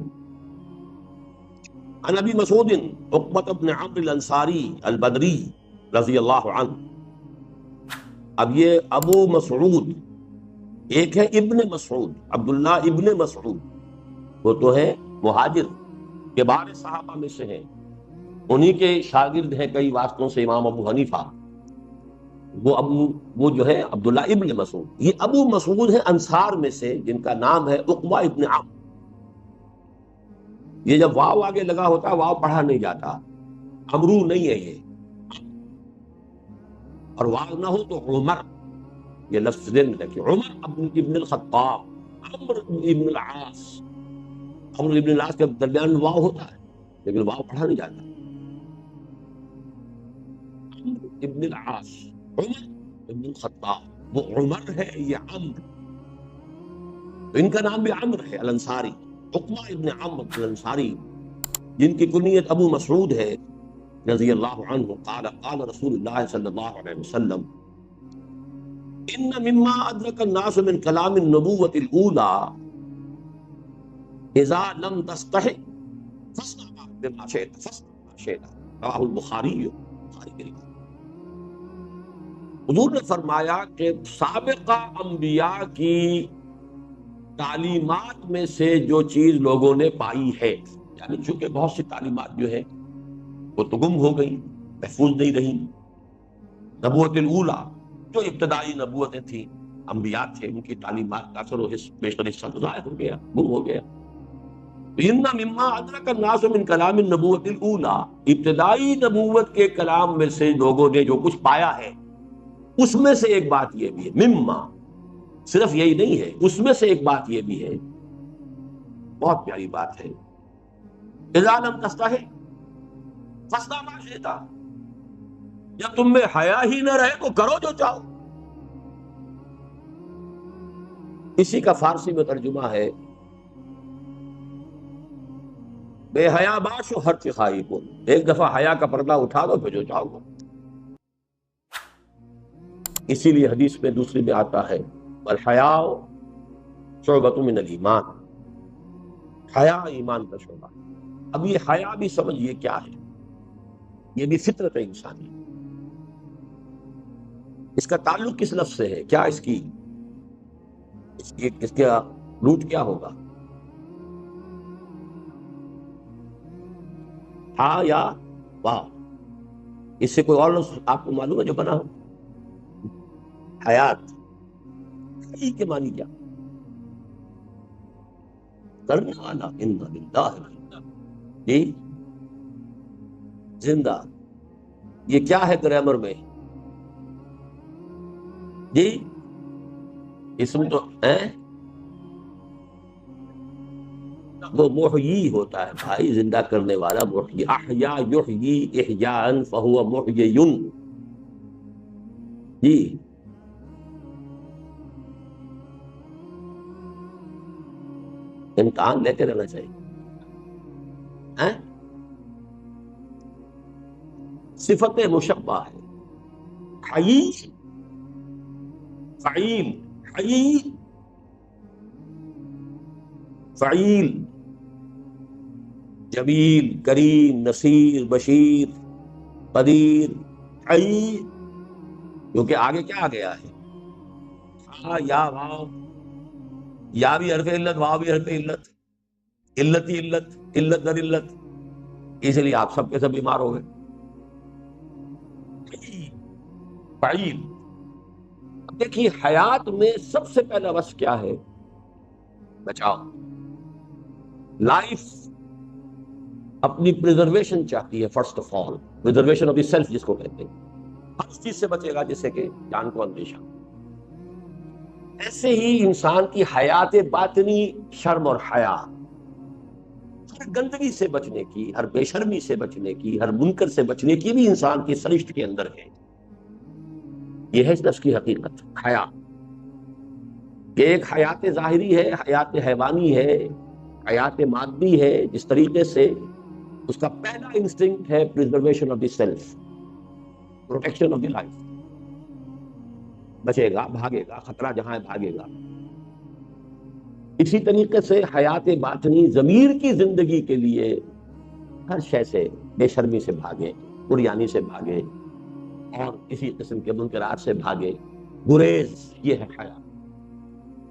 عن ابی مسعود عقبۃ بن عمرو الانصاری البدری رضی اللہ عنہ۔ اب یہ ابو مسعود، ایک ہے ابن مسعود، عبداللہ ابن مسعود، وہ تو ہے مہاجر کبار صحابہ میں سے ہیں، انہی کے شاگرد ہیں کئی واسطوں سے امام ابو حنیفہ، وہ جو ہے عبداللہ ابن مسعود۔ یہ ابو مسعود ہے انصار میں سے، جن کا نام ہے عقبہ ابن عمرو۔ یہ جب واو آگے لگا ہوتا ہے، واو پڑھا نہیں جاتا، امرو نہیں ہے یہ، اور واو نہ ہو تو عمر، یہ لفظ ذہن میں رکھیے، عمر ابن الخطاب، عمرو ابن العاص، عمرو ابن العاص کے درمیان میں واو ہوتا ہے لیکن واو پڑھا نہیں جاتا۔ عمرو ابن العاص، عمر ابن الخطاب، وہ عمر ہے، یہ عمرو، تو ان کا نام بھی عمرو ہے الانصاری، عقبہ ابن عمرو الانصاری، جن کی کنیت ابو مسعود ہے رضی اللہ عنہ۔ قال قال رسول اللہ صلی اللہ علیہ وسلم ان مما ادرک الناس من کلام النبوۃ الاولى اذا لم تستحق فاصنع بما شئت، فاصنع بما شئت، رواہ البخاری، بخاری کی روایت۔ حضور نے فرمایا کہ سابقہ انبیاء کی تعلیمات میں سے جو چیز لوگوں نے پائی ہے، یعنی چونکہ بہت سی تعلیمات جو ہے وہ تو گم ہو گئی، محفوظ نہیں رہی۔ نبوت الاولیٰ جو ابتدائی نبوتیں تھیں، انبیاء تھے، ان کی تعلیمات کا اثر و بیشتر حصہ تو ضائع ہو گیا، گم ہو گیا۔ ان مما ادرک الناس من کلام النبوت الاولیٰ، ابتدائی نبوت کے کلام میں سے لوگوں نے جو کچھ پایا ہے، اس میں سے ایک بات یہ بھی ہے، مما صرف یہی نہیں ہے، اس میں سے ایک بات یہ بھی ہے، بہت پیاری بات ہے، اذا لم تستحِ فاصنع ما شئت، جب تم میں حیا ہی نہ رہے تو کرو جو چاہو۔ اسی کا فارسی میں ترجمہ ہے، بے حیا باش و ہر چخائی کو، ایک دفعہ حیا کا پردہ اٹھا دو پھر جو چاہو گو۔ اسی لیے حدیث میں دوسری میں آتا ہے الحیاء شعبۃ من الایمان، حیا ایمان کا شعبہ۔ اب یہ حیا بھی سمجھیے کیا ہے، یہ بھی فطرت انسانی، اس کا تعلق کس لفظ سے ہے، کیا اس کا روٹ کیا ہوگا، ہا یا واہ؟ اس سے کوئی اور لفظ آپ کو معلوم ہے جو بنا ہو؟ حیات، حی کے معنی کیا؟ کرنے والا، انا للہ جی، زندہ، یہ کیا ہے گرامر میں جی؟ اسم تو وہ محیی ہوتا ہے بھائی، زندہ کرنے والا محیی، احیا یحیی احیاء فہو محیی جی۔ امتحان لیتے رہنا چاہیے۔ صفت مشبہ ہے، حی فعیل، حی فعیل، جمیل، کریم، نصیر، بشیر، قدیر، حی، کیونکہ آگے کیا آ گیا ہے، ہاں یا واو، یا بھی حرف علت، واو بھی حرف علت، علت ہی علت، علت در علت، اس لیے آپ سب کے سب بیمار ہو گئے۔ فعیل، دیکھیے حیات میں سب سے پہلا وصف کیا ہے؟ بچاؤ، لائف اپنی پریزرویشن چاہتی ہے، first of all preservation of the self جس کو کہتے ہیں، ہر اس چیز سے بچے گا جس سے کہ جان کو اندیشہ۔ ایسے ہی انسان کی حیات باطنی شرم اور حیا، ہر گندگی سے بچنے کی، ہر بے شرمی سے بچنے کی، ہر منکر سے بچنے کی بھی انسان کی سرشت کے اندر ہے۔ یہ ہے اس نفس کی حقیقت، حیا، کہ ایک حیات ظاہری ہے، حیات حیوانی ہے، حیات مادی ہے، جس طریقے سے اس کا پہلا انسٹنکٹ ہے preservation of the self, protection of the life, بچے گا، بھاگے گا، خطرہ جہاں ہے بھاگے گا۔ اسی طریقے سے حیات باطنی ضمیر کی زندگی کے لیے ہر شے سے، بے شرمی سے بھاگے، عریانی سے بھاگے، اور کسی قسم کے منکرات سے بھاگے، گریز، یہ ہے حیا۔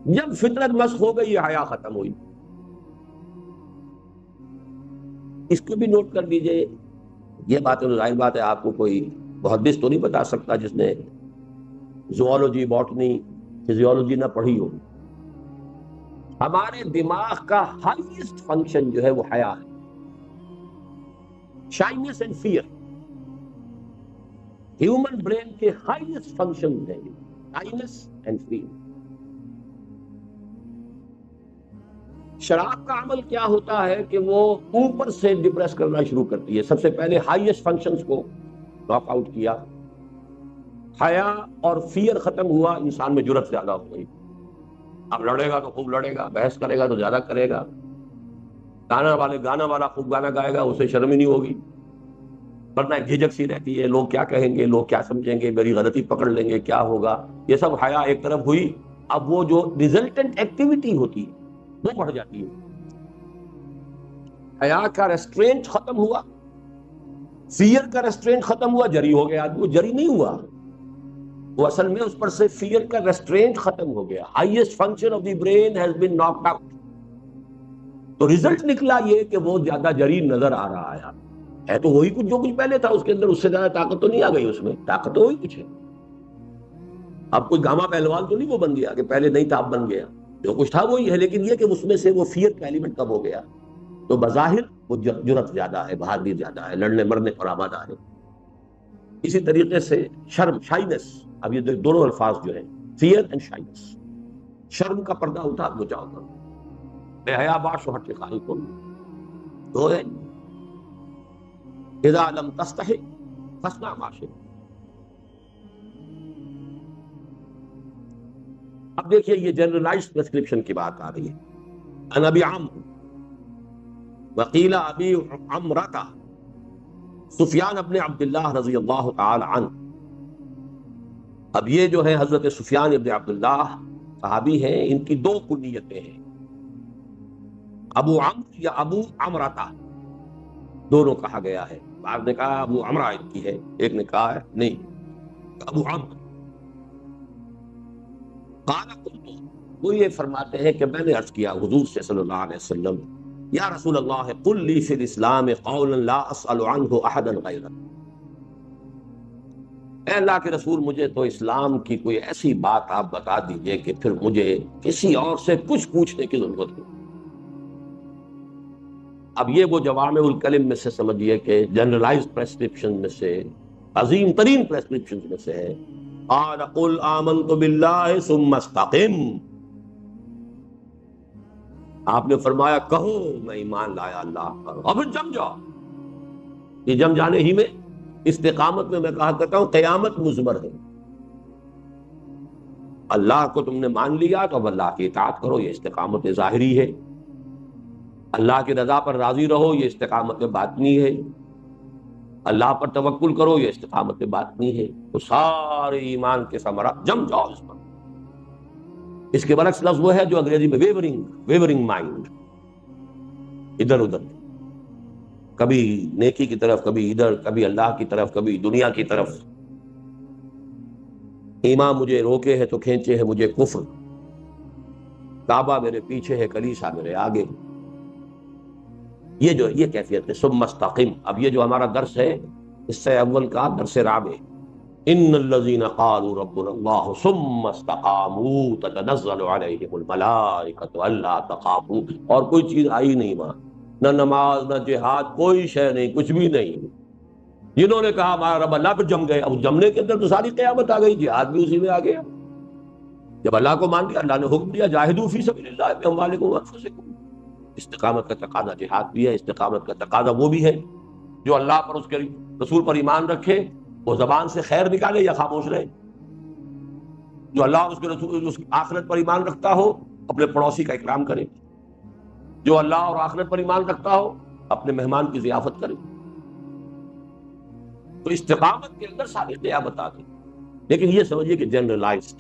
جب فطرت مسخ ہو گئی، یہ حیا ختم ہوئی۔ اس کو بھی نوٹ کر لیجئے، یہ بات ظاہر بات ہے آپ کو کوئی محدث تو نہیں بتا سکتا جس نے زوالوجی، باٹنی، فزیولوجی نہ پڑھی ہو، ہمارے دماغ کا ہائیسٹ فنکشن جو ہے وہ حیا ہے، shyness and fear, human brain کے ہائیسٹ فنکشن ہے شائنس اینڈ فیئر۔ شراب کا عمل کیا ہوتا ہے کہ وہ اوپر سے ڈپریس کرنا شروع کرتی ہے، سب سے پہلے ہائیسٹ فنکشنز کو ناک آؤٹ کیا، حیا اور فیئر ختم ہوا، انسان میں جرأت زیادہ ہو گئی۔ اب لڑے گا تو خوب لڑے گا، بحث کرے گا تو زیادہ کرے گا، گانا والا خوب گانا گائے گا، اسے شرم ہی نہیں ہوگی، ورنہ جھجک سی رہتی ہے، لوگ کیا کہیں گے، لوگ کیا سمجھیں گے، میری غلطی پکڑ لیں گے، کیا ہوگا، یہ سب حیا ایک طرف ہوئی۔ اب وہ جو ریزلٹنٹ ایکٹیویٹی ہوتی ہے وہ بڑھ جاتی ہے، حیا کا ریسٹرینٹ ختم ہوا، فیئر کا ریسٹرینٹ ختم ہوا، جری ہو گیا آدمی، وہ جری نہیں ہوا، وہ اصل میں اس پر سے فیئر کا ریسٹرینٹ ختم ہو گیا. Highest function of the brain has been knocked out. تو ریزلٹ نکلا یہ کہ وہ زیادہ جری نظر آ رہا ہے تو وہی کچھ جو کچھ پہلے تھا اس کے اندر، اس سے زیادہ طاقت تو نہیں آ گئی، اس میں طاقت تو وہی کچھ ہے. اب کوئی گاما پہلوان تو نہیں وہ بن گیا کہ پہلے نہیں تھا اب بن گیا، جو کچھ تھا وہی ہے، لیکن یہ کہ اس میں سے وہ فیئر کا ایلیمنٹ کم ہو گیا. تو بظاہر وہ جرأت زیادہ ہے، بہادری زیادہ ہے، لڑنے مرنے پر آمادہ ہے. اسی طریقے سے شرم، شائنس، اب یہ دونوں الفاظ جو ہیں فیئر اینڈ شائنس، شرم کا پردہ اٹھا وہ جاؤ کر بے حیا باش و ہٹ خائی کو تو ہے اذا لم تستحی فاصنع ما شئت. اب دیکھیے یہ جنرلائزڈ پرسکرپشن کی بات آ رہی ہے. ان ابی عمرو وقیل ابی عمرہ، سفیان ابن عبداللہ رضی اللہ تعالی عنہ. اب یہ جو ہے حضرت سفیان ابن عبداللہ صحابی ہیں، ان کی دو کنیتیں ہیں، ابو عمرو یا ابو عمرہ، دونوں کہا گیا ہے. بعض نے کہا ابو عمرہ ان کی ہے، ایک نے کہا ہے نہیں ابو عمرو. قال قلت، وہ یہ فرماتے ہیں کہ میں نے عرض کیا حضور سے صلی اللہ علیہ وسلم، یا رسول اللہ قل لی فی الاسلام قولا لا اسأل عنہ احدا غیرک. اے اللہ کے رسول مجھے تو اسلام کی کوئی ایسی بات آپ بتا دیجئے کہ پھر مجھے کسی اور سے کچھ پوچھنے کی ضرورت نہیں. اب یہ وہ جوامع الکلم میں سے سمجھیے کہ جنرلائزڈ پریسکرپشن میں سے عظیم ترین پریسکرپشن میں سے ہے. قال قل آمنت باللہ ثم استقم. آپ نے فرمایا کہو میں ایمان لایا اللہ پر اور پھر جم جاؤ. یہ جم جانے ہی میں استقامت میں کہا کرتا ہوں قیامت مضمر ہے. اللہ کو تم نے مان لیا تو اب اللہ کی اطاعت کرو، یہ استقامت ظاہری ہے. اللہ کی رضا پر راضی رہو، یہ استقامت باطنی ہے. اللہ پر توکل کرو، یہ استقامت باطنی ہے. تو سارے ایمان کے ثمرات جم جاؤ اس پر. اس کے برعکس لفظ وہ ہے جو انگریزی میں ویورنگ مائنڈ، ادھر ادھر، کبھی نیکی کی طرف، کبھی ادھر، کبھی اللہ کی طرف، کبھی دنیا کی طرف. ایمان مجھے روکے ہے تو کھینچے ہے مجھے کفر، کعبہ میرے پیچھے ہے کلیسا میرے آگے. یہ کیفیت ہے. ثم استقم. اب یہ جو ہمارا درس ہے اس سے اول کا درس رابع، ان الذين قالوا ربنا الله ثم استقاموا تتنزل عليهم الملائكة الا تخافوا. اور کوئی چیز آئی نہیں وہاں، نہ نماز نہ جہاد، کوئی شے نہیں، کچھ بھی نہیں. جنہوں نے کہا ہمارا رب اللہ پہ جم گئے، اب جمنے کے اندر تو ساری قیامت آ گئی، جہاد بھی اسی میں آ گیا. جب اللہ کو مان لیا، اللہ نے حکم دیا جاہدوا فی سبیل اللہ باموالکم وانفسکم. استقامت کا تقاضا جہاد بھی ہے، استقامت کا تقاضا وہ بھی ہے جو اللہ پر اس کے رسول پر ایمان رکھے، وہ زبان سے خیر نکالے یا خاموش رہے. جو اللہ اور اس کے رسول اس کی آخرت پر ایمان رکھتا ہو اپنے پڑوسی کا اکرام کرے، جو اللہ اور آخرت پر ایمان رکھتا ہو اپنے مہمان کی ضیافت کرے. تو استقامت کے اندر ساری قیامت آ گئی. لیکن یہ سمجھیے کہ جنرلائزڈ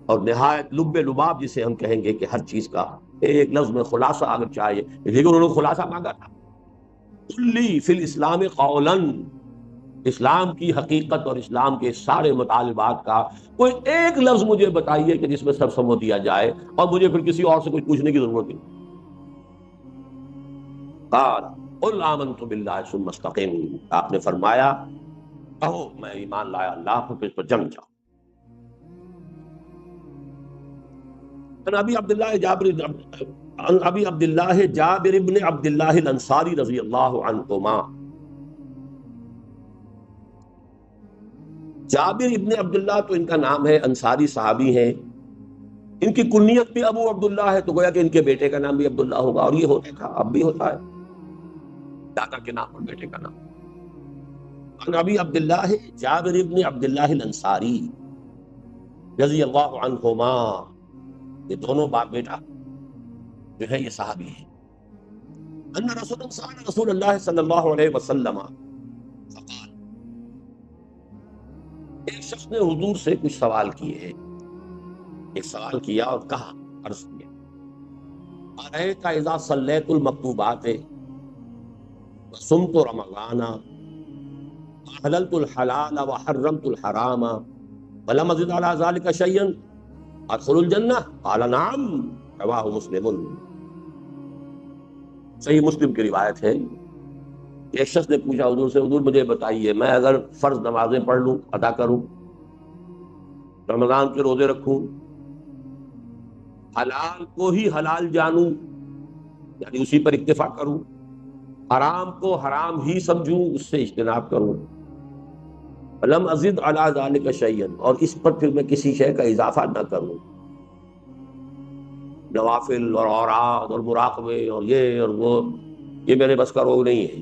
اور نہایت لب لباب جسے ہم کہیں گے کہ ہر چیز کا ایک لفظ میں خلاصہ اگر چاہیے، لیکن انہوں نے خلاصہ مانگا تھا. کلی فی الاسلام قولا، اسلام کی حقیقت اور اسلام کے سارے مطالبات کا کوئی ایک لفظ مجھے بتائیے کہ جس میں سب سمجھ دیا جائے اور مجھے پھر کسی اور سے کچھ پوچھنے کی ضرورت نہیں. قال قل آمنت باللہ ثم استقم. آپ نے فرمایا کہو میں ایمان لایا اللہ پر، پھر اس پر جم جاؤ. ابی عبداللہ جابر ابن عبداللہ الانصاری رضی اللہ عنہما. جابر ابن عبداللہ تو ان کا نام ہے، انصاری صحابی ہیں. ان کی کنیت بھی ابو عبداللہ ہے، تو گویا کہ ان کے بیٹے کا نام بھی عبداللہ ہوگا. اور یہ ہوتا تھا، اب بھی ہوتا ہے، دادا کے نام اور بیٹے کا نام. ابی عبداللہ جابر ابن عبداللہ الانصاری رضی اللہ عنہما. یہ دونوں باپ بیٹا جو ہے یہ صحابی ہیں. ان رسول اللہ صلی اللہ علیہ وسلم فقال، ایک شخص نے حضور سے کچھ سوال کیے، ایک سوال کیا اور کہا، عرض کیا، ارأیت اذا صلیت المکتوبات وصمت رمضان احللت الحلال وحرمت الحرام ولم ازد علی ذلک شیئا ادخل الجنہ قال نعم رواہ مسلم۔ صحیح مسلم کی روایت ہے، ایک شخص نے پوچھا حضور سے، حضور مجھے بتائیے میں اگر فرض نمازیں پڑھ لوں، ادا کروں، رمضان کے روزے رکھوں، حلال کو ہی حلال جانوں یعنی اسی پر اکتفا کروں، حرام کو حرام ہی سمجھوں اس سے اجتناب کروں، لم ازد علی ذلک شیئا اور اس پر پھر میں کسی شے کا اضافہ نہ کروں، نوافل اور اوراد اور مراقبے اور یہ اور وہ، یہ میرے بس کا روگ نہیں ہے۔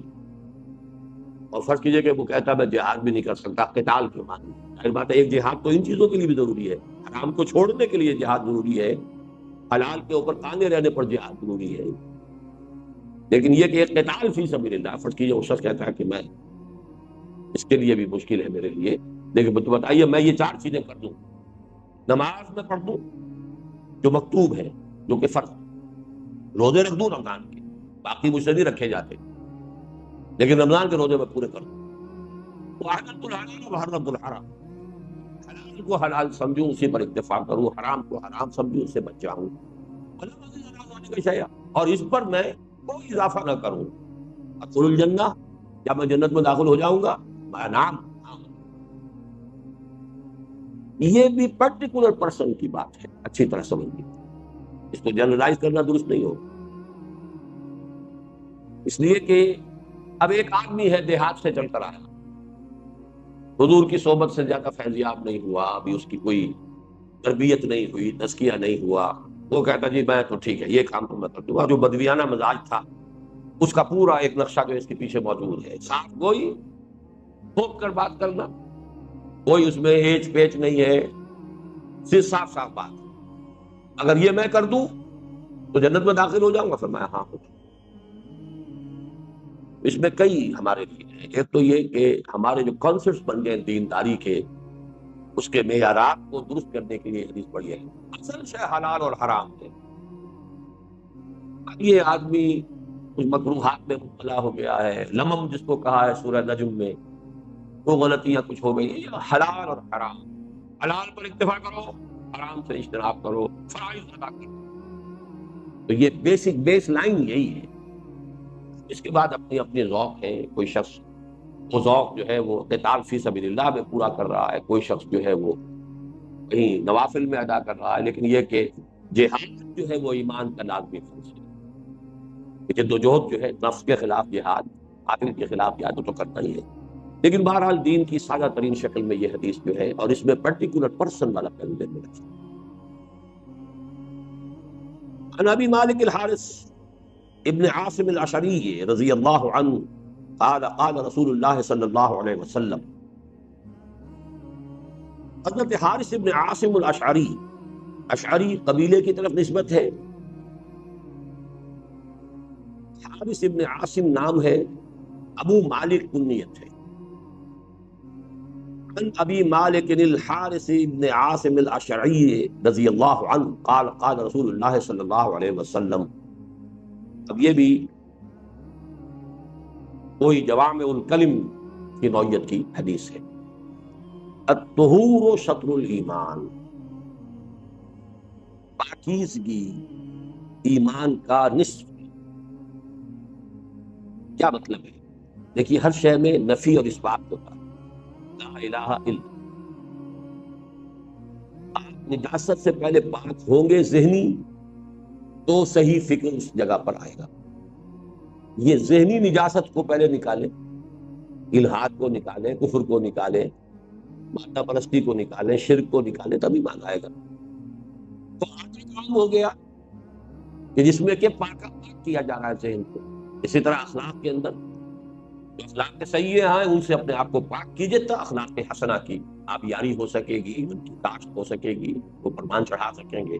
اور فرض کیجئے کہ وہ کہتا میں جہاد بھی نہیں کر سکتا، قتال کے معنی، ظاہر بات ہے ایک جہاد تو ان چیزوں کے لیے بھی ضروری ہے، حرام کو چھوڑنے کے لیے جہاد ضروری ہے، حلال کے اوپر قائم رہنے پر جہاد ضروری ہے، لیکن یہ کہ ایک قتال فی سبیل اللہ، فرض کیجئے وہ شخص کہتا ہے کہ میں اس کے لیے بھی مشکل ہے میرے لیے، لیکن تو بتائیے میں یہ چار چیزیں کر دوں، نماز میں پڑھ دوں جو مکتوب ہے جو کہ فرض، روزے رکھ دوں رمضان کے، باقی مجھ سے نہیں رکھے جاتے لیکن رمضان کے روزے میں پورے کر دوں، وحرمت الحلال وحرمت الحرام، حلال کو حلال سمجھوں اسی پر اکتفا کروں، حرام کو حرام سمجھوں اس سے بچ جاؤں، اور اس پر میں کوئی اضافہ نہ کروں، ادخل الجنہ کیا میں جنت میں داخل ہو جاؤں گا، میں نام۔ یہ بھی پرٹیکولر پرسن کی بات ہے، اچھی طرح سمجھیے، اس کو جنرلائز کرنا درست نہیں ہوگا، اس لیے کہ اب ایک آدمی ہے دیہات سے چل کر آیا، حضور کی صحبت سے زیادہ فیضیاب نہیں ہوا، ابھی اس کی کوئی تربیت نہیں ہوئی، تزکیہ نہیں ہوا، وہ کہتا جی میں تو ٹھیک ہے یہ کام تو میں کر دوں گا، جو بدویانہ مزاج تھا اس کا پورا ایک نقشہ جو اس کے پیچھے موجود ہے، صاف گوئی، پھونک کر بات کرنا، کوئی اس میں ایچ پیچ نہیں ہے، صرف صاف صاف بات، اگر یہ میں کر دوں تو جنت میں داخل ہو جاؤں گا، فرمایا ہاں ہو جاؤں۔ اس میں کئی ہمارے لیے ہیں، ایک تو یہ کہ ہمارے جو کانسیپٹس بن گئے دینداری کے، اس کے معیارات کو درست کرنے کے لیے حدیث پڑھی ہے، اصل شے حلال اور حرام ہے، یہ آدمی کچھ مکروہات میں مبتلا ہو گیا ہے، لمم جس کو کہا ہے سورہ نجم میں، وہ غلطیاں کچھ ہو گئی، یہ حلال اور حرام، حلال پر اکتفا کرو، حرام سے اجتناب کرو، فرائض ادا کرو، تو یہ بیسک بیس لائن یہی ہے۔ اس کے بعد اپنی اپنی ذوق ہے، کوئی شخص وہ ذوق جو ہے وہ قتال فی سبیل اللہ میں پورا کر رہا ہے، کوئی شخص جو ہے وہ کہیں نوافل میں ادا کر رہا ہے، لیکن یہ کہ جہاد جو ہے وہ ایمان کا لازمی فرض ہے، جدوجہد جو ہے نفس کے خلاف جہاد، عقل کے خلاف جہاد تو کرنا ہی ہے، لیکن بہرحال دین کی سادہ ترین شکل میں یہ حدیث جو ہے، اور اس میں پرٹیکولر پرسن والا پہلو دینے لگا۔ عن ابی مالک الحارث ابن عاصم الاشعری رضی اللہ عنہ قال قال رسول اللہ صلی اللہ علیہ وسلم، حضرت حارث ابن عاصم الاشعری، اشعری قبیلے کی طرف نسبت ہے، حارث ابن عاصم نام ہے، ابو مالک کنیت ہے، عن ابی مالک الحارث ابن عاصم الاشعری رضی اللہ عنہ قال قال رسول اللہ صلی اللہ علیہ وسلم۔ اب یہ بھی کوئی جوامع الکلم کی نوعیت کی حدیث ہے، الطہور شطر الایمان، پاکیزگی ایمان کا نصف ہے۔ کیا مطلب ہے؟ دیکھیے ہر شے میں نفی اور اثبات ہوتا ہے، لا الہ الا، آپ نجاست سے پہلے پاک ہوں گے ذہنی تو صحیح فکر اس جگہ پر آئے گا، یہ ذہنی نجاست کو پہلے نکالیں، الحاد کو نکالیں، کفر کو نکالیں، مادہ پرستی کو نکالیں، شرک کو نکالیں، تبھی مان آئے گا۔ تو آگے کام ہو گیا کہ جس میں کہ پاک کیا جا رہا ہے ذہن کو، اسی طرح اخلاق کے اندر جو اخلاق کے صحیح ہیں ان سے اپنے آپ کو پاک کیجئے تو اخلاق حسنہ کی آپ یاری ہو سکے گی، ان کی کاشت ہو سکے گی، وہ پرمان چڑھا سکیں گے۔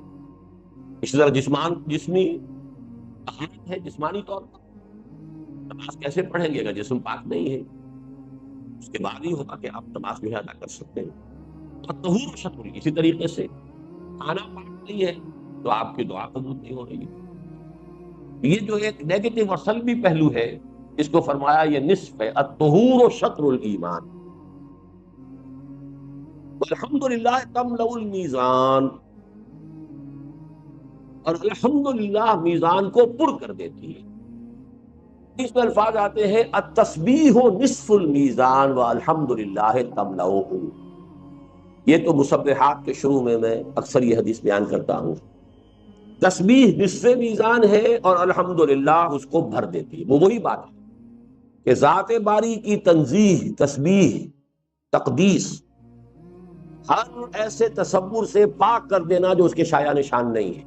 اسی طرح جسمی طہارت ہے، جسمانی طور پر نماز کیسے پڑھیں گے اگر جسم پاک نہیں ہے؟ اس کے بعد ہی ہوگا کہ آپ نماز جو ہے ادا کر سکتے ہیں۔ اور طہور و شطر، اسی طریقے سے کھانا پاک نہیں ہے تو آپ کی دعا قبول نہیں ہو رہی ہے۔ یہ جو ایک نیگیٹو اور سلبی پہلو ہے اس کو فرمایا یہ نصف ہے، الطہور و شطر الایمان۔ والحمدللہ تملأ المیزان، اور الحمدللہ میزان کو پر کر دیتی ہے۔ اس میں الفاظ آتے ہیں التسبیح نصف المیزان والحمدللہ تملأہ۔ یہ تو مسبحات کے شروع میں اکثر یہ حدیث بیان کرتا ہوں۔ تسبیح نصف میزان ہے اور الحمدللہ اس کو بھر دیتی ہے۔ وہ وہی بات ہے کہ ذات باری کی تنزیہ، تسبیح، تقدیس، ہر ایسے تصور سے پاک کر دینا جو اس کے شایع نشان نہیں ہے،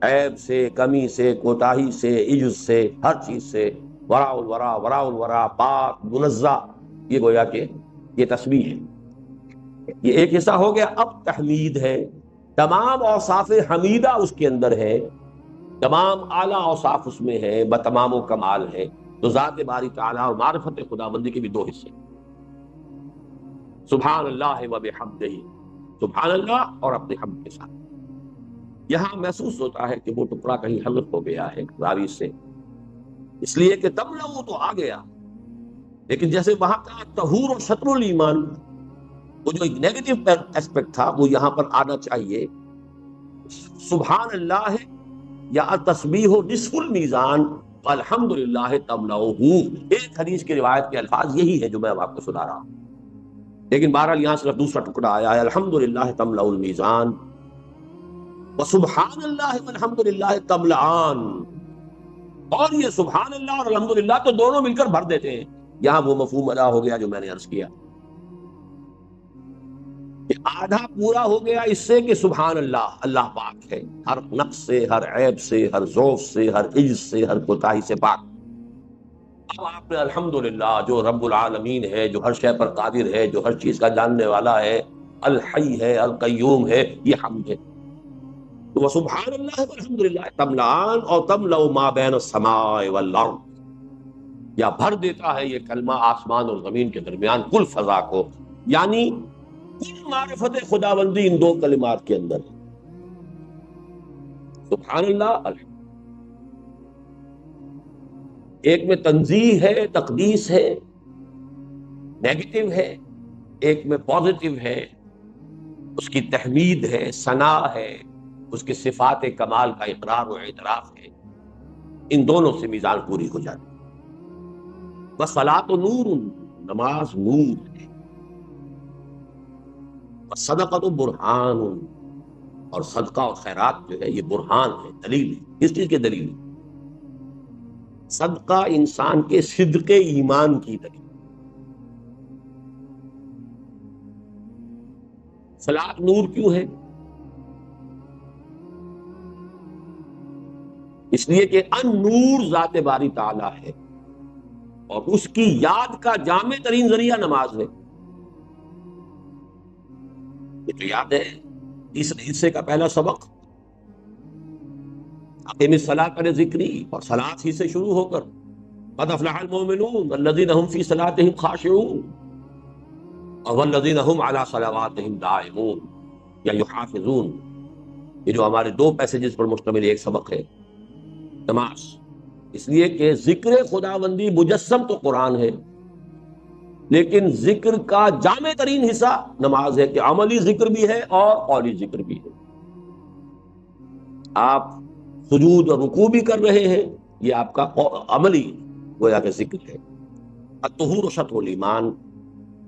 عیب سے، کمی سے، کوتاہی سے، عجز سے، ہر چیز سے، وراء الورا، وراء الورا، پاک، منزہ، یہ گویا کہ یہ تسبیح ہے۔ یہ ایک حصہ ہو گیا۔ اب تحمید ہے، تمام اوصاف حمیدہ اس کے اندر ہے، تمام اعلیٰ اوصاف اس میں ہے، بتمام و کمال ہے۔ تو ذات باری تعالیٰ اور معرفت خداوندی کے بھی دو حصے، سبحان اللہ و بحمدہ، سبحان اللہ اور اپنے حمد کے ساتھ۔ یہاں محسوس ہوتا ہے کہ وہ ٹکڑا کہیں حذف ہو گیا ہے راوی سے، اس لیے کہ تملأ تو آ گیا، لیکن جیسے وہاں کا طہور اور شطر الایمان، وہ جو ایک نیگیٹو ایسپیکٹ تھا وہ یہاں پر آنا چاہیے۔ سبحان اللہ یا تسبیح نصف المیزان الحمدللہ تملأہ، ایک حدیث کی روایت کے الفاظ یہی ہے جو میں اب آپ کو سنا رہا ہوں، لیکن بہرحال یہاں صرف دوسرا ٹکڑا آیا ہے، الحمدللہ تملأ المیزان وسبحان اللہ والحمدللہ تملأان، اور یہ سبحان اللہ اور الحمدللہ تو دونوں مل کر بھر دیتے ہیں۔ یہاں وہ مفہوم ادا ہو گیا جو میں نے عرض کیا کہ آدھا پورا ہو گیا اس سے کہ سبحان اللہ، اللہ پاک ہے، ہر نقص سے، ہر عیب سے، ہر ضعف سے، ہر عجز سے، ہر کوتاہی سے پاک۔ اب آپ نے الحمدللہ جو رب العالمین ہے، جو ہر شے پر قادر ہے، جو ہر چیز کا جاننے والا ہے، الحی ہے، القیوم ہے، یہ حمد ہے۔ تو سبحان اللہ والحمدللہ تملأان، اور تملأ ما بین السماء والارض، یا بھر دیتا ہے یہ کلمہ آسمان اور زمین کے درمیان کل فضا کو، یعنی کل معرفت خداوندی ان دو کلمات کے اندر ہے، سبحان اللہ الحمد۔ ایک میں تنزیہ ہے، تقدیس ہے، نیگیٹو ہے، ایک میں پازیٹو ہے، اس کی تحمید ہے، ثنا ہے، اس کے صفات کمال کا اقرار و اعتراف ہے۔ ان دونوں سے میزان پوری ہو جاتی ہے۔ والصلاۃ نور، نماز نور ہے، والصدقۃ برہان، اور صدقہ اور خیرات جو ہے یہ برہان ہے، دلیل ہے۔ اس چیز کی دلیل ہے، صدقہ انسان کے صدق ایمان کی دلیل۔ صلاۃ نور کیوں ہے؟ اس لیے کہ ان نور ذات باری تعالیٰ ہے، اور اس کی یاد کا جامع ترین ذریعہ نماز ہے۔ یہ تو یاد ہے تیسرے حصے کا پہلا سبق، اقیم الصلاۃ علی ذکری، اور صلاۃ ہی سے شروع ہو کر قد افلح المؤمنون الذین هم فی صلاتهم خاشعون، اور والذین هم علی صلواتهم دائمون یا یحافظون، یہ جو ہمارے دو پیسیجز پر مشتمل ایک سبق ہے نماز۔ اس لیے کہ ذکر خداوندی مجسم تو قرآن ہے، لیکن ذکر کا جامع ترین حصہ نماز ہے، کہ عملی ذکر بھی ہے اور قولی ذکر بھی ہے۔ آپ سجود اور رکوع بھی کر رہے ہیں، یہ آپ کا عملی گویا کہ ذکر ہے۔ الطہور شطر الایمان،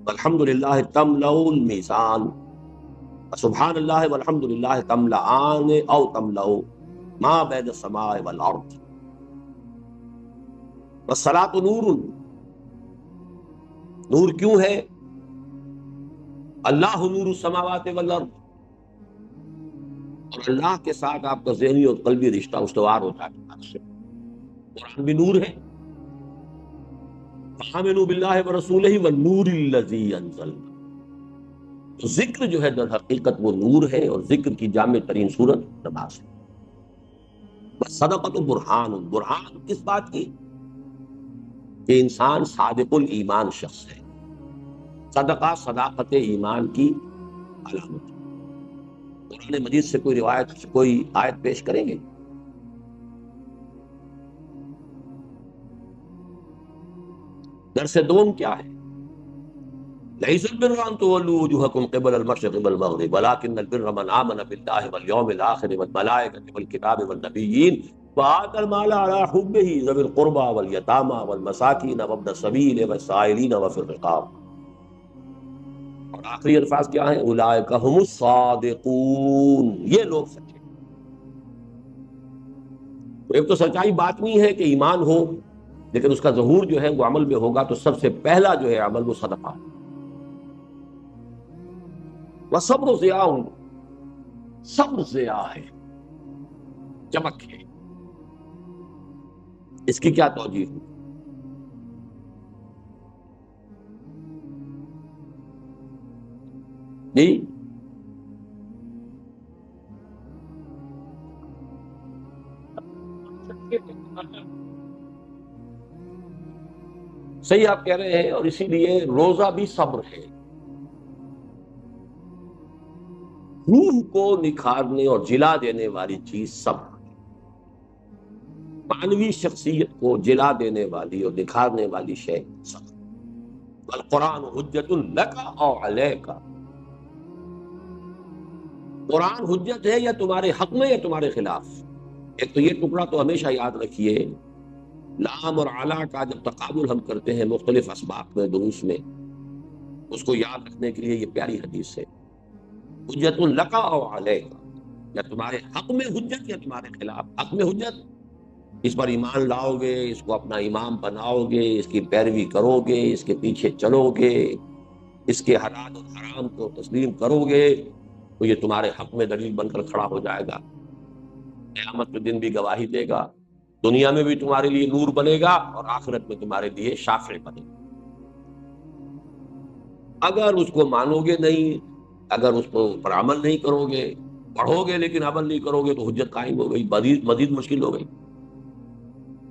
والحمدللہ تملأ المیزان، سبحان اللہ والحمدللہ تملأان او تملأ ما بین السماء والارض۔ والصلاۃ نور، نور کیوں ہے؟ اللہ نور السماوات والارض، اور اللہ کے ساتھ آپ کا ذہنی اور قلبی رشتہ استوار ہوتا ہے۔ قرآن بھی نور ہے، فآمنوا باللہ ورسولہ والنور الذی انزلنا۔ تو ذکر جو ہے در حقیقت وہ نور ہے، اور ذکر کی جامع ترین صورت نماز ہے۔ صدقۃ برہان، برہان کس بات کی؟ کہ انسان صادق الایمان شخص ہے، صدقہ صداقت ایمان کی علامت ہے۔ قرآن مجید سے کوئی روایت، کوئی آیت پیش کریں گے؟ درس دوم کیا ہے؟ ليس البر أن تولوا وجوهكم قبل المشرق والمغرب ولكن البر من آمن بالله واليوم الآخر والملائكة والكتاب والنبيين وآتى المال على حبه ذوي القربى واليتامى والمساكين وابن السبيل والسائلين وفي الرقاب. اور آخری الفاظ کیا ہیں؟ اولئک هم الصادقون، یہ لوگ سچے. تو ایک تو سچائی باطنی ہے کہ ایمان ہو، لیکن اس کا ظہور جو ہے وہ عمل میں ہوگا. تو سب سے پہلا جو ہے عمل وہ صدقہ. وصبر ضیاء، صبر ضیاء ہے، چمک ہے. اس کی کیا توجیہ ہے؟ جی صحیح آپ کہہ رہے ہیں. اور اسی لیے روزہ بھی صبر ہے. روح کو نکھارنے اور جلا دینے والی چیز صبر. معنوی شخصیت کو جلا دینے والی اور نکھارنے والی شے صبر. القرآن حجت لک او علیک، قرآن حجت ہے یا تمہارے حق میں یا تمہارے خلاف. ایک تو یہ ٹکڑا تو ہمیشہ یاد رکھیے، لام اور علا کا جب تقابل ہم کرتے ہیں مختلف اسباق میں دروس میں، اس کو یاد رکھنے کے لیے یہ پیاری حدیث ہے. حجت لک او علیک، یا تمہارے حق میں حجت یا تمہارے خلاف. حق میں حجت، اس پر ایمان لاؤ گے، اس کو اپنا امام بناؤ گے، اس کی پیروی کرو گے، اس کے پیچھے چلو گے، اس کے حلال اور حرام کو تسلیم کرو گے، تو یہ تمہارے حق میں دلیل بن کر کھڑا ہو جائے گا. قیامت کے دن بھی گواہی دے گا، دنیا میں بھی تمہارے لیے نور بنے گا اور آخرت میں تمہارے لیے شافع بنے گا. اگر اس کو مانو گے نہیں، اگر اس کو پر عمل نہیں کرو گے، پڑھو گے لیکن عمل نہیں کرو گے، تو حجت قائم ہو گئی، مزید مشکل ہو گئی.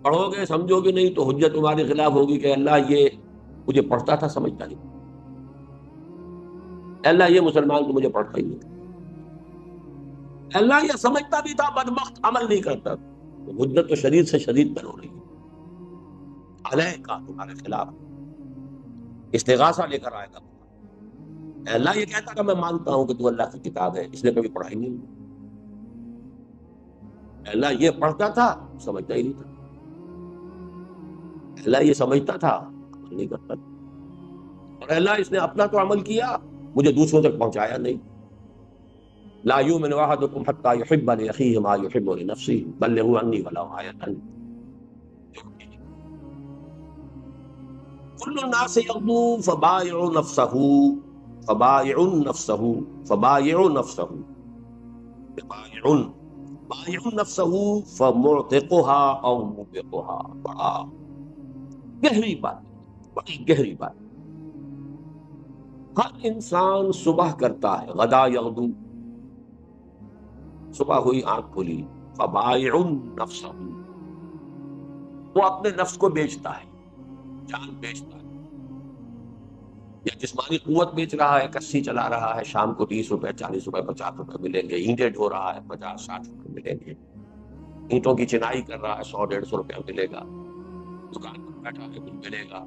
پڑھو گے سمجھو گے نہیں تو حجت تمہارے خلاف ہوگی کہ اللہ یہ مجھے پڑھتا تھا سمجھتا نہیں، اللہ یہ مسلمان تو مجھے پڑھتا ہی نہیں، اللہ یہ سمجھتا بھی تھا بدبخت عمل نہیں کرتا. تو حجت تو شدید سے شدید پر ہو رہی ہے. علیہ کا تمہارے خلاف استغاثہ لے کر آئے گا. اللہ یہ کہتا کہ میں مانتا ہوں کہ تو اللہ کی کتاب ہے، اس نے کبھی پڑھائی نہیں. اللہ یہ پڑھتا تھا سمجھتا ہی نہیں تھا، اللہ یہ سمجھتا تھا عمل نہیں کرتا تھا. اور اللہ اس نے اپنا تو عمل کیا، مجھے دوسروں تک پہنچایا نہیں. لا یؤمن احدکم حتی یحب لاخیہ ما یحب لنفسہ بلغوا عنی ولو آیۃ. کل الناس یغدو فبائع نفسہ فبائع نفسہ فبائع نفسہ بائع نفسہ فمعتقها او موبقها. بڑا گہری بات، بڑی گہری بات. ہر انسان صبح کرتا ہے، غدا یغدو، صبح ہوئی آنکھ کھلی، فبائع نفسہ، وہ اپنے نفس کو بیچتا ہے، جان بیچتا ہے. یا جسمانی قوت بیچ رہا ہے، کسی چلا رہا ہے، شام کو 30 روپے 40 روپے 50 روپے ملیں گے. اینٹیں ہو رہا ہے، 50 60 روپے ملیں گے. اینٹوں کی چنائی کر رہا ہے، 100 150 روپیہ ملے گا. دکان پر بیٹھا ہے، کچھ ملے گا.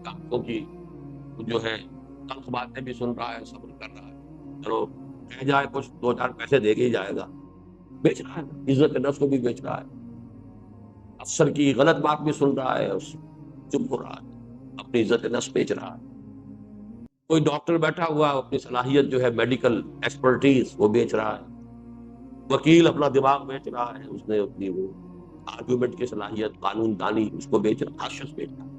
کاموں کی جو ہے تلخ باتیں بھی سن رہا ہے، صبر کر رہا ہے، چلو کہہ جائے کچھ 2 4 پیسے دے کے ہی جائے گا. بیچ رہا ہے، عزت نفس کو بھی بیچ رہا ہے. افسر کی غلط بات بھی سن رہا ہے، چپ ہو رہا ہے، اپنی عزت نفس بیچ رہا ہے. کوئی ڈاکٹر بیٹھا ہوا اپنی صلاحیت جو ہے میڈیکل ایکسپرٹیز وہ بیچ رہا ہے. وکیل اپنا دماغ بیچ رہا ہے، اس نے اپنی وہ آرگومنٹ کی صلاحیت، قانون دانی، اس کو بیچ رہا. ہر شخص بیچ رہا ہے.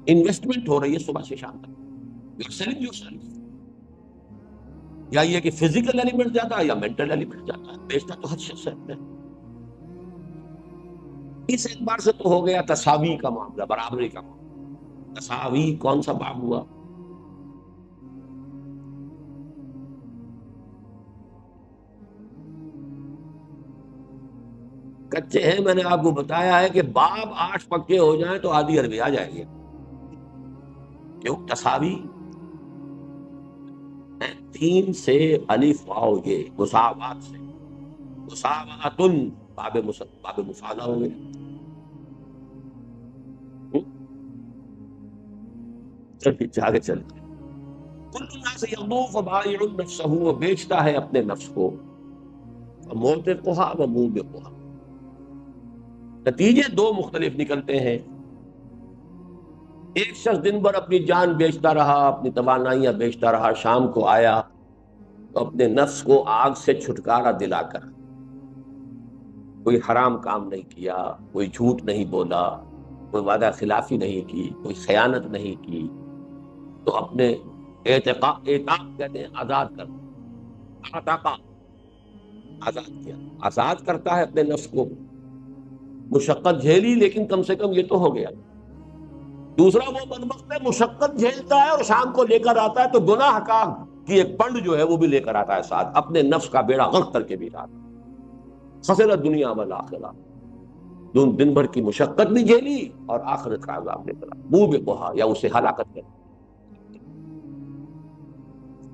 انویسٹمنٹ ہو رہی ہے صبح سے شام تک. You are selling yourself. یا یہ کہ فزیکل ایلیمنٹ زیادہ ہے یا مینٹل ایلیمنٹ زیادہ ہے، بیچتا تو ہر شخص ہے. اس اعتبار سے تو ہو گیا تساوی کا معاملہ، برابری کا معاملہ. تساوی کون سا باب ہوا؟ کچے ہیں. میں نے آپ کو بتایا ہے کہ باب 8 پکے ہو جائیں تو آدھی عربی آ جائے گی. کیوں؟ تساوی 3 سے الف واو، یہ مساوات سے، مساواتن باب مفعلہ ہو گیا. چلیے آگے چلتے ہیں۔ کل الناس یغدو فبائع نفسہ، وہ بیچتا ہے اپنے نفس کو، موبقھا و موبقھا۔ نتیجے دو مختلف نکلتے ہیں۔ ایک شخص دن بھر اپنی جان بیچتا رہا، اپنی توانائیاں بیچتا رہا، شام کو آیا تو اپنے نفس کو آگ سے چھٹکارا دلا کر کوئی حرام کام نہیں کیا، کوئی جھوٹ نہیں بولا، کوئی وعدہ خلافی نہیں کی، کوئی خیانت نہیں کی، تو اپنے اعتاق کہتے ہیں آزاد کر، اعتاقا آزاد کیا، آزاد کرتا ہے اپنے نفس کو، مشقت جھیلی لیکن کم سے کم یہ تو ہو گیا۔ دوسرا وہ بدبخت ہے، مشقت جھیلتا ہے اور شام کو لے کر آتا ہے تو گناہ کا کی ایک پنڈ جو ہے وہ بھی لے کر آتا ہے ساتھ، اپنے نفس کا بیڑا غرق کر کے بھی آتا ہے۔ خسر دنیا والآخرہ، دن بھر کی مشقت بھی جھیلی اور آخرت کا عذاب لے کر آیا، منہ بے بہا، یا اسے ہلاکت کر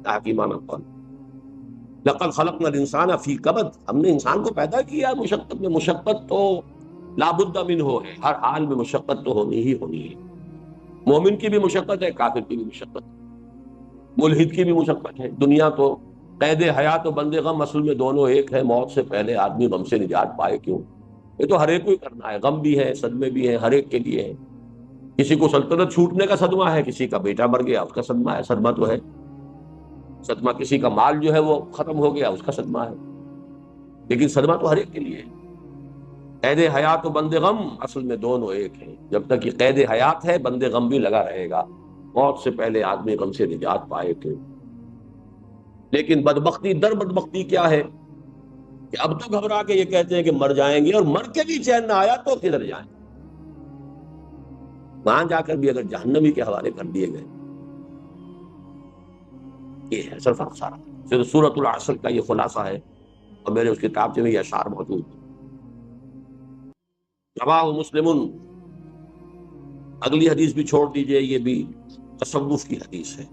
حکیمانہ قول۔ لقد خلقنا الانسان فی کبد، ہم نے انسان کو پیدا کیا مشقت میں۔ مشقت تو لابد منہ ہے، ہر حال میں مشقت تو ہونی ہی ہونی ہے۔ مومن کی بھی مشقت ہے، کافر کی بھی مشقت ہے، ملحد کی بھی مشقت ہے۔ دنیا تو قید حیات و بند غم اصل میں دونوں ایک ہے، موت سے پہلے آدمی غم سے نجات پائے۔ کیوں؟ یہ تو ہر ایک کو ہی کرنا ہے، غم بھی ہے، صدمے بھی ہیں، ہر ایک کے لیے ہے۔ کسی کو سلطنت چھوٹنے کا صدمہ ہے، کسی کا بیٹا مر گیا اس کا صدمہ ہے، صدمہ تو ہے صدمہ، کسی کا مال جو ہے وہ ختم ہو گیا اس کا صدمہ ہے، لیکن صدمہ تو ہر ایک کے لیے ہے۔ قید حیات و بند غم اصل میں دونوں ایک ہیں، جب تک یہ قید حیات ہے بند غم بھی لگا رہے گا، موت سے پہلے آدمی غم سے نجات پائے کہ۔ لیکن بدبختی در بدبختی کیا ہے کہ اب تو گھبرا کے یہ کہتے ہیں کہ مر جائیں گے، اور مر کے بھی چین نہ آیا تو کدھر جائیں، وہاں جا کر بھی اگر جہنمی کے حوالے کر دیے گئے۔ یہ ہے صرف سارا سورۃ العصر کا یہ خلاصہ ہے، اور میرے اس کتاب میں یہ اشعار موجود ہیں۔ رواہ مسلم، اگلی حدیث بھی چھوڑ دیجئے، یہ بھی تصوف کی حدیث ہے۔